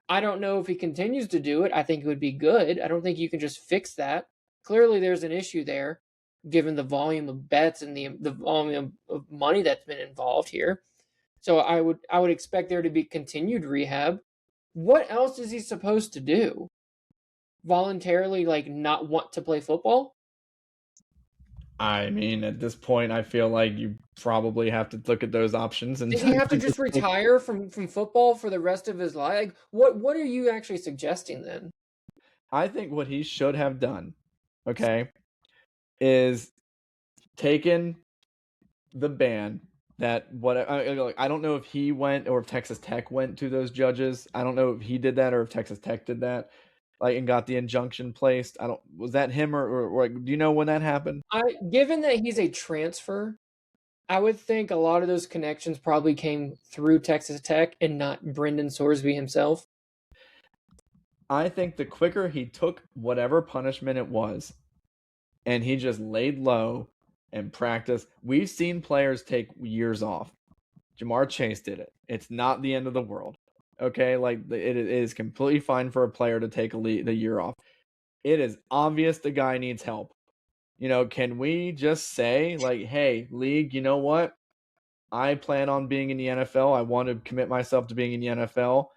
I don't know if he continues to do it. I think it would be good. I don't think you can just fix that. Clearly, there's an issue there, given the volume of bets and the volume of money that's been involved here. So I would expect there to be continued rehab. What else is he supposed to do? Voluntarily, not want to play football? I mean, at this point, I feel like you probably have to look at those options and Does he have to just take- retire from football for the rest of his life? Like, what are you actually suggesting then? I think what he should have done, okay, is taken the ban that I don't know if he went or if Texas Tech went to those judges. I don't know if he did that or if Texas Tech did that, like, and got the injunction placed. Was that him or do you know when that happened? Given that he's a transfer, I would think a lot of those connections probably came through Texas Tech and not Brendan Sorsby himself. I think the quicker he took whatever punishment it was and he just laid low and practiced. We've seen players take years off. Jamar Chase did it. It's not the end of the world. Okay, like it is completely fine for a player to take the year off. It is obvious the guy needs help. Can we just say, like, hey, league, you know what? I plan on being in the NFL. I want to commit myself to being in the NFL.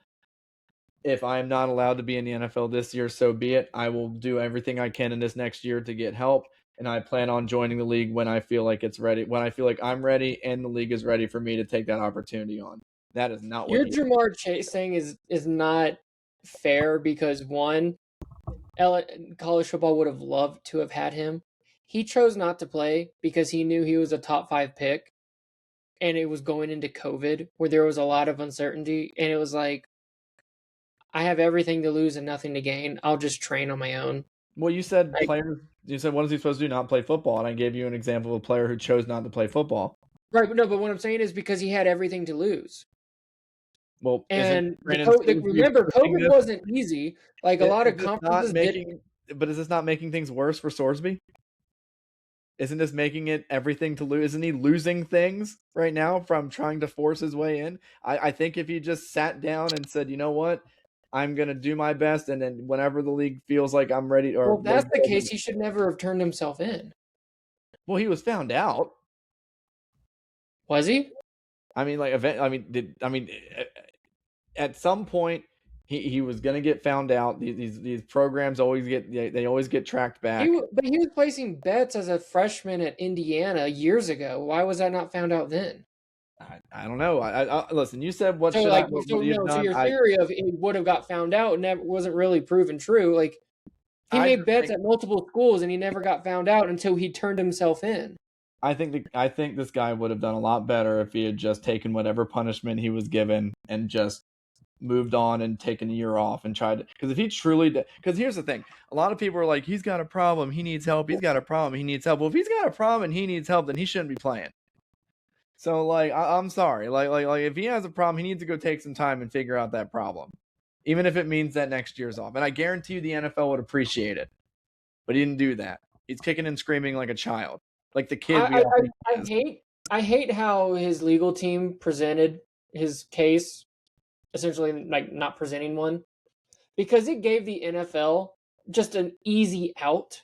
If I'm not allowed to be in the NFL this year, so be it. I will do everything I can in this next year to get help, and I plan on joining the league when I feel like it's ready, when I feel like I'm ready and the league is ready for me to take that opportunity on. That is not what Your Jamar Chase thing is not fair because one, college football would have loved to have had him. He chose not to play because he knew he was a top 5 pick, and it was going into COVID where there was a lot of uncertainty, and it was like, I have everything to lose and nothing to gain. I'll just train on my own. Well, you said you said, what is he supposed to do? Not play football. And I gave you an example of a player who chose not to play football. Right, but what I'm saying is because he had everything to lose. Well, and remember, COVID wasn't easy. Like a lot of conferences didn't. But is this not making things worse for Sorsby? Isn't this making it everything to lose? Isn't he losing things right now from trying to force his way in? I think if he just sat down and said, you know what, I'm going to do my best, and then whenever the league feels like I'm ready, or well, if that's the case, he should never have turned himself in. Well, he was found out. Was he? I mean, like, at some point he was going to get found out. These programs always get tracked back. But he was placing bets as a freshman at Indiana years ago. Why was that not found out then? I don't know. Listen, you said what so should like, I, what so, no, so your theory of it would have got found out never wasn't really proven true. Like he made bets at multiple schools and he never got found out until he turned himself in. I think this guy would have done a lot better if he had just taken whatever punishment he was given and just moved on and taken a year off and tried to, because if he truly because here's the thing, a lot of people are like, he's got a problem, he needs help, he's got a problem, he needs help. Well, if he's got a problem and he needs help, then he shouldn't be playing. So like I'm sorry, like if he has a problem, he needs to go take some time and figure out that problem, even if it means that next year's off. And I guarantee you the NFL would appreciate it, but he didn't do that. He's kicking and screaming like a child, like the kid. I hate how his legal team presented his case, essentially like not presenting one, because it gave the NFL just an easy out.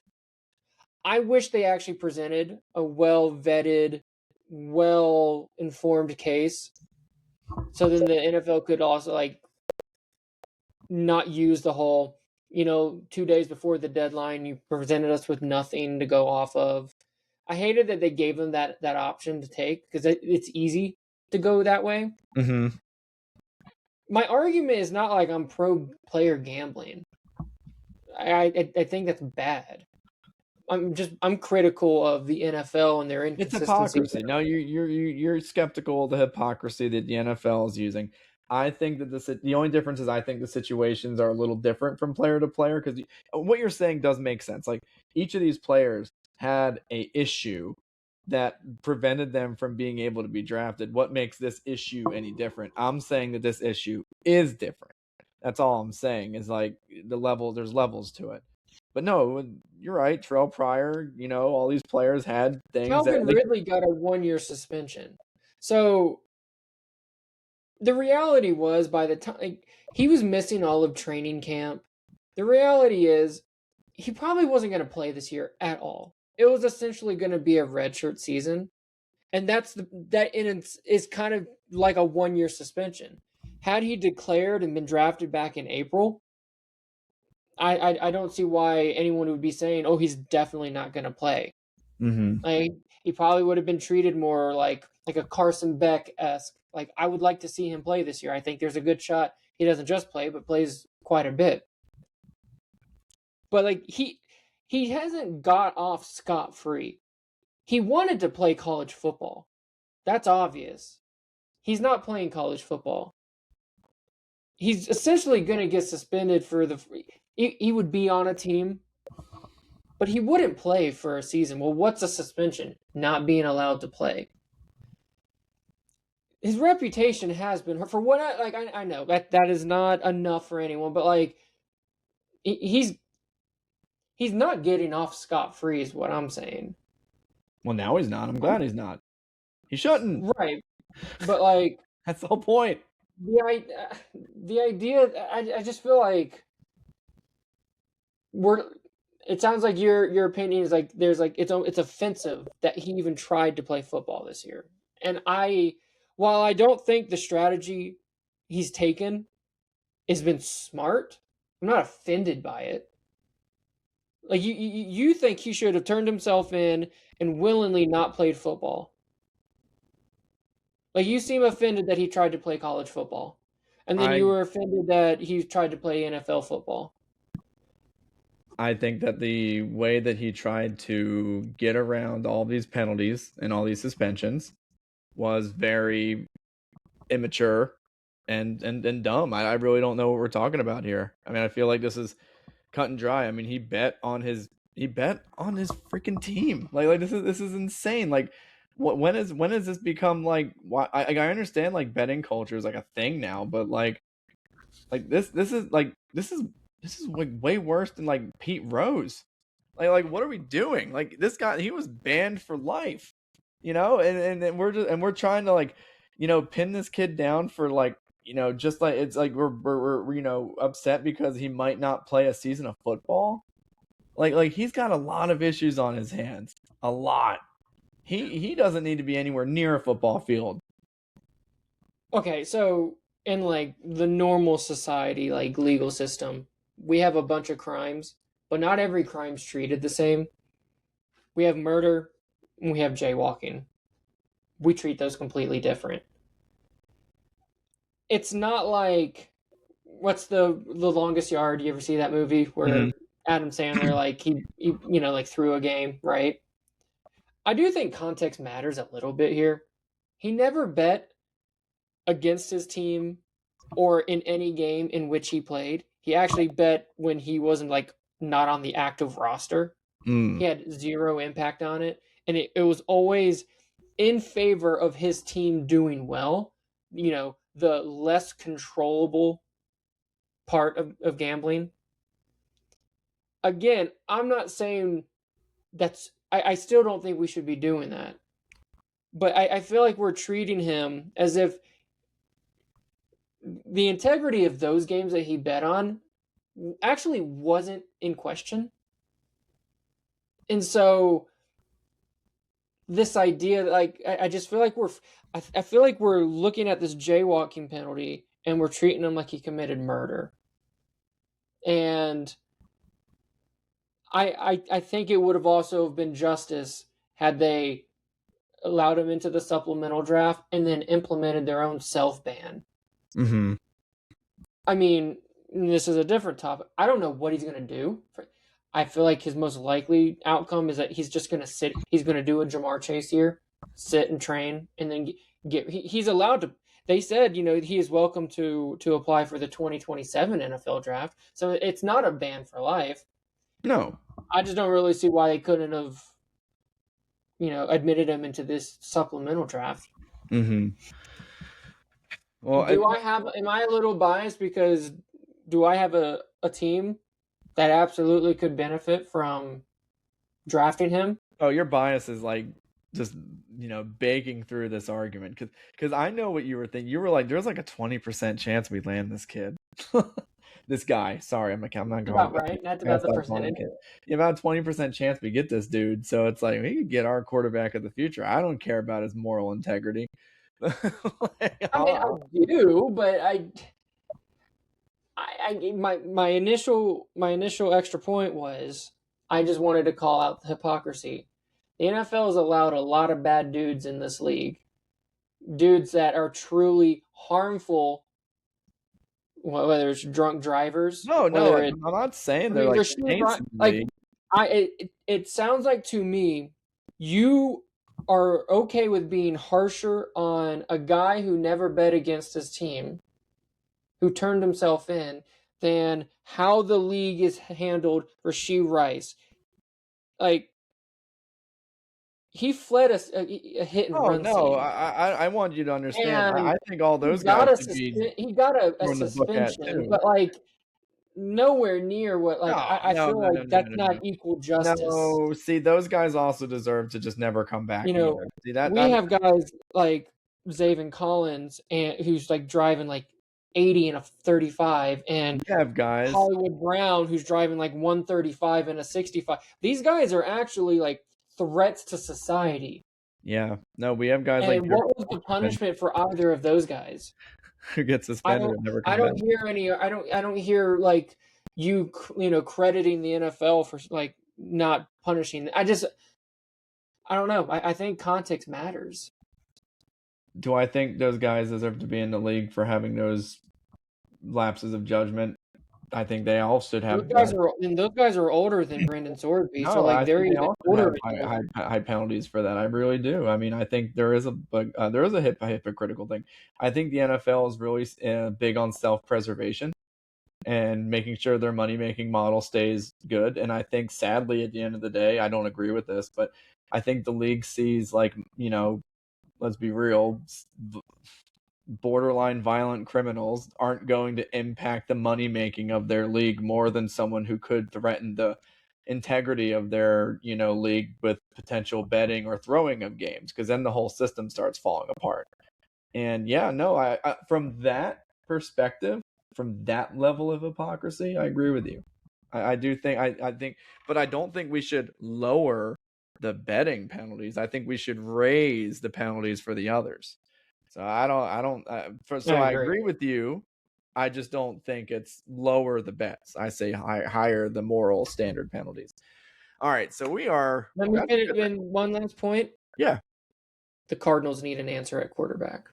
I wish they actually presented a well-vetted, well-informed case, so then the NFL could also like not use the whole, 2 days before the deadline, you presented us with nothing to go off of. I hated that they gave them that option to take because it's easy to go that way. Mm-hmm. My argument is not like I'm pro player gambling. I think that's bad. I'm critical of the NFL and their inconsistency. It's hypocrisy. No, you're skeptical of the hypocrisy that the NFL is using. I think that the only difference is I think the situations are a little different from player to player, because what you're saying does make sense. Like each of these players had a issue that prevented them from being able to be drafted. What makes this issue any different? I'm saying that this issue is different. That's all I'm saying, is like there's levels to it. But no, you're right. Terrell Pryor, all these players had things. Calvin Ridley got a 1-year suspension. So the reality was, by the time he was missing all of training camp, the reality is he probably wasn't going to play this year at all. It was essentially going to be a redshirt season, and is kind of like a 1-year suspension. Had he declared and been drafted back in April, I don't see why anyone would be saying, oh, he's definitely not going to play. Mm-hmm. Like he probably would have been treated more like a Carson Beck-esque. Like I would like to see him play this year. I think there's a good shot he doesn't just play, but plays quite a bit. But like he hasn't got off scot-free. He wanted to play college football. That's obvious. He's not playing college football. He's essentially going to get suspended for he would be on a team, but he wouldn't play for a season. Well, what's a suspension? Not being allowed to play. His reputation has been for what I know that is not enough for anyone, but like he's not getting off scot-free is what I'm saying. Well, now he's not. I'm glad he's not. He shouldn't. Right. But like That's the whole point. the idea I just feel like it sounds like your opinion is like there's like it's offensive that he even tried to play football this year. And while I don't think the strategy he's taken has been smart, I'm not offended by it. Like you think he should have turned himself in and willingly not played football. Like you seem offended that he tried to play college football. And then you were offended that he tried to play NFL football. I think that the way that he tried to get around all these penalties and all these suspensions was very immature and dumb. I really don't know what we're talking about here. I mean, I feel like this is cut and dry. I mean, he bet on his freaking team. Like this is insane. Like when has this become like why I understand like betting culture is like a thing now, but like this is like way worse than like Pete Rose. Like what are we doing? Like this guy, he was banned for life, and we're trying to like, pin this kid down for like, just like it's like we're upset because he might not play a season of football. Like he's got a lot of issues on his hands. A lot. He doesn't need to be anywhere near a football field. Okay, so in like the normal society, like legal system, we have a bunch of crimes, but not every crime's treated the same. We have murder and we have jaywalking. We treat those completely different. It's not like what's the longest yard? You ever see that movie where Adam Sandler like he like threw a game, right? I do think context matters a little bit here. He never bet against his team or in any game in which he played. He actually bet when he wasn't like not on the active roster. He had zero impact on it. And it was always in favor of his team doing well. The less controllable part of gambling. Again, I'm not saying I still don't think we should be doing that. But I feel like we're treating him as if the integrity of those games that he bet on actually wasn't in question. And so this idea, like, I just feel like I feel like we're looking at this jaywalking penalty and we're treating him like he committed murder. And I think it would have also been justice had they allowed him into the supplemental draft and then implemented their own self-ban. Mm-hmm. I mean, this is a different topic. I don't know what he's going to do. I feel like his most likely outcome is that he's just going to sit. He's going to do a Jamar Chase year, sit and train, and then he's allowed to. They said, he is welcome to apply for the 2027 NFL draft. So it's not a ban for life. No. I just don't really see why they couldn't have, admitted him into this supplemental draft. Mm-hmm. Well, am I a little biased because do I have a team that absolutely could benefit from drafting him? Oh, your bias is like just, baking through this argument because I know what you were thinking. You were like, there's like a 20% chance we land this kid. This guy. Sorry, I'm not going about right. That's about the percentage. Yeah, about a 20% chance we get this dude. So it's like we could get our quarterback of the future. I don't care about his moral integrity. I mean, I do, but my initial extra point was I just wanted to call out the hypocrisy. The NFL has allowed a lot of bad dudes in this league. Dudes that are truly harmful, whether it's drunk drivers, No, whether I'm it's, not saying I they're mean, like Rasheed saints Rice, in the like, league. it sounds like to me, you are okay with being harsher on a guy who never bet against his team, who turned himself in, than how the league is handled Rasheed Rice. Like, he fled a hit and Oh run no, scene, I want you to understand. and I think all he those guys got a should be he got a thrown the book at suspension, too. but like nowhere near what, like, No, I no, feel no, no, like no, that's no, not no. equal justice. No, see, those guys also deserve to just never come back You know, either. See that we that have guys like Zaven Collins and who's like driving like 80 in a 35, and we have guys. Hollywood Brown who's driving like 135 in a 65. These guys are actually like threats to society. Yeah, no, we have guys like And Jeremy what was the Clarkson punishment for either of those guys? who get I suspended don't and never I come back. don't hear any I don't hear like you know crediting the NFL for like not punishing. I don't know. I think context matters. Do I think those guys deserve to be in the league for having those lapses of judgment? I think they all should have. Those guys are older than Brendan Sorby, so No, like I they're think they even all should older. have high penalties for that. I really do. I mean, I think there is a hypocritical thing. I think the NFL is really big on self-preservation and making sure their money-making model stays good. And I think, sadly, at the end of the day, I don't agree with this, but I think the league sees, like, let's be real, borderline violent criminals aren't going to impact the money making of their league more than someone who could threaten the integrity of their league with potential betting or throwing of games, because then the whole system starts falling apart. And yeah, no, I from that perspective, from that level of hypocrisy, I agree with you. I do think I think, but I don't think we should lower the betting penalties. I think we should raise the penalties for the others. So I agree. agree with you. I just don't think it's lower the bets. I say higher the moral standard penalties. All right, so we are. Let me fit it in one last point. Yeah. The Cardinals need an answer at quarterback.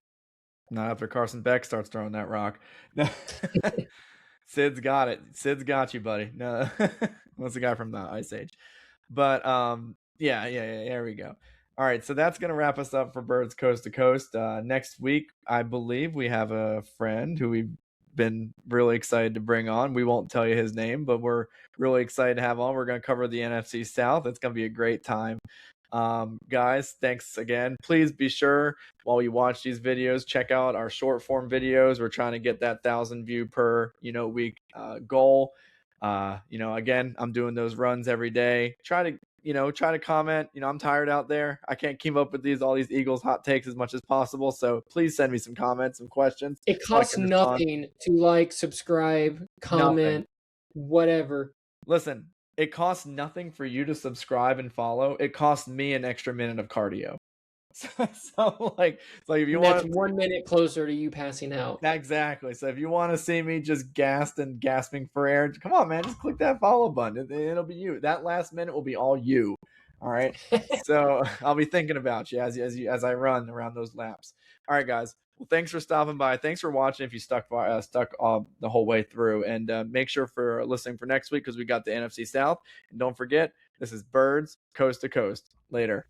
Not after Carson Beck starts throwing that rock. Sid's got it. Sid's got you, buddy. No, that's the guy from the Ice Age. But yeah. There we go. All right, so that's gonna wrap us up for Birds Coast to Coast. Next week, I believe we have a friend who we've been really excited to bring on. We won't tell you his name, but we're really excited to have on. We're gonna cover the NFC South. It's gonna be a great time. Guys, thanks again. Please be sure while you watch these videos, check out our short form videos. We're trying to get that 1,000 view per week goal. Again, I'm doing those runs every day. Try to comment. I'm tired out there. I can't keep up with all these Eagles hot takes as much as possible. So please send me some comments, some questions. It costs nothing to like, subscribe, comment, whatever. Listen, it costs nothing for you to subscribe and follow. It costs me an extra minute of cardio. So if you want, that's 1 minute closer to you passing out. Exactly. So if you want to see me just gassed and gasping for air, come on, man, just click that follow button. It'll be you. That last minute will be all you. All right. So I'll be thinking about you as I run around those laps. All right, guys. Well, thanks for stopping by. Thanks for watching. If you stuck the whole way through, and make sure for listening for next week, because we got the NFC South. And don't forget, this is Birds Coast to Coast. Later.